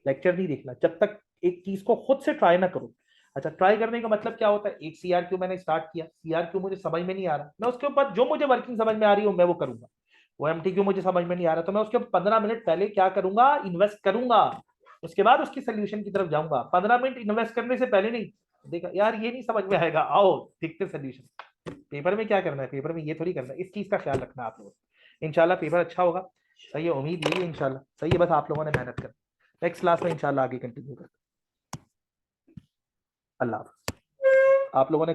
S1: लेक्चर नहीं देखना जब तक एक चीज को खुद से ट्राई ना करो। अच्छा, ट्राई करने का मतलब क्या होता है? एक सीआरक्यू मैंने स्टार्ट किया, सीआरक्यू मुझे समझ में नहीं आ रहा, मैं उसके ऊपर जो मुझे वर्किंग समझ में आ रही हो मैं वो करूंगा। वो एमटीक्यू मुझे समझ में नहीं आ रहा तो मैं उसके 15 मिनट पहले क्या करूंगा, इन्वेस्ट करूंगा, उसके बाद उसकी सोल्यूशन की तरफ जाऊंगा। 15 मिनट इन्वेस्ट करने से पहले नहीं, देखा यार ये नहीं समझ में आएगा, आओ देखते सोल्यूशन। पेपर में क्या करना है, पेपर में ये थोड़ी करना है, इस चीज का ख्याल रखना आप लोगों को। इंशाल्लाह पेपर अच्छा होगा, सही है, उम्मीद यही है इंशाल्लाह, सही है, बस आप लोगों ने मेहनत करनी। नेक्स्ट क्लास में इंशाल्लाह आगे कंटिन्यू कर। अल्लाह हाफ़िज़। आप लोगों ने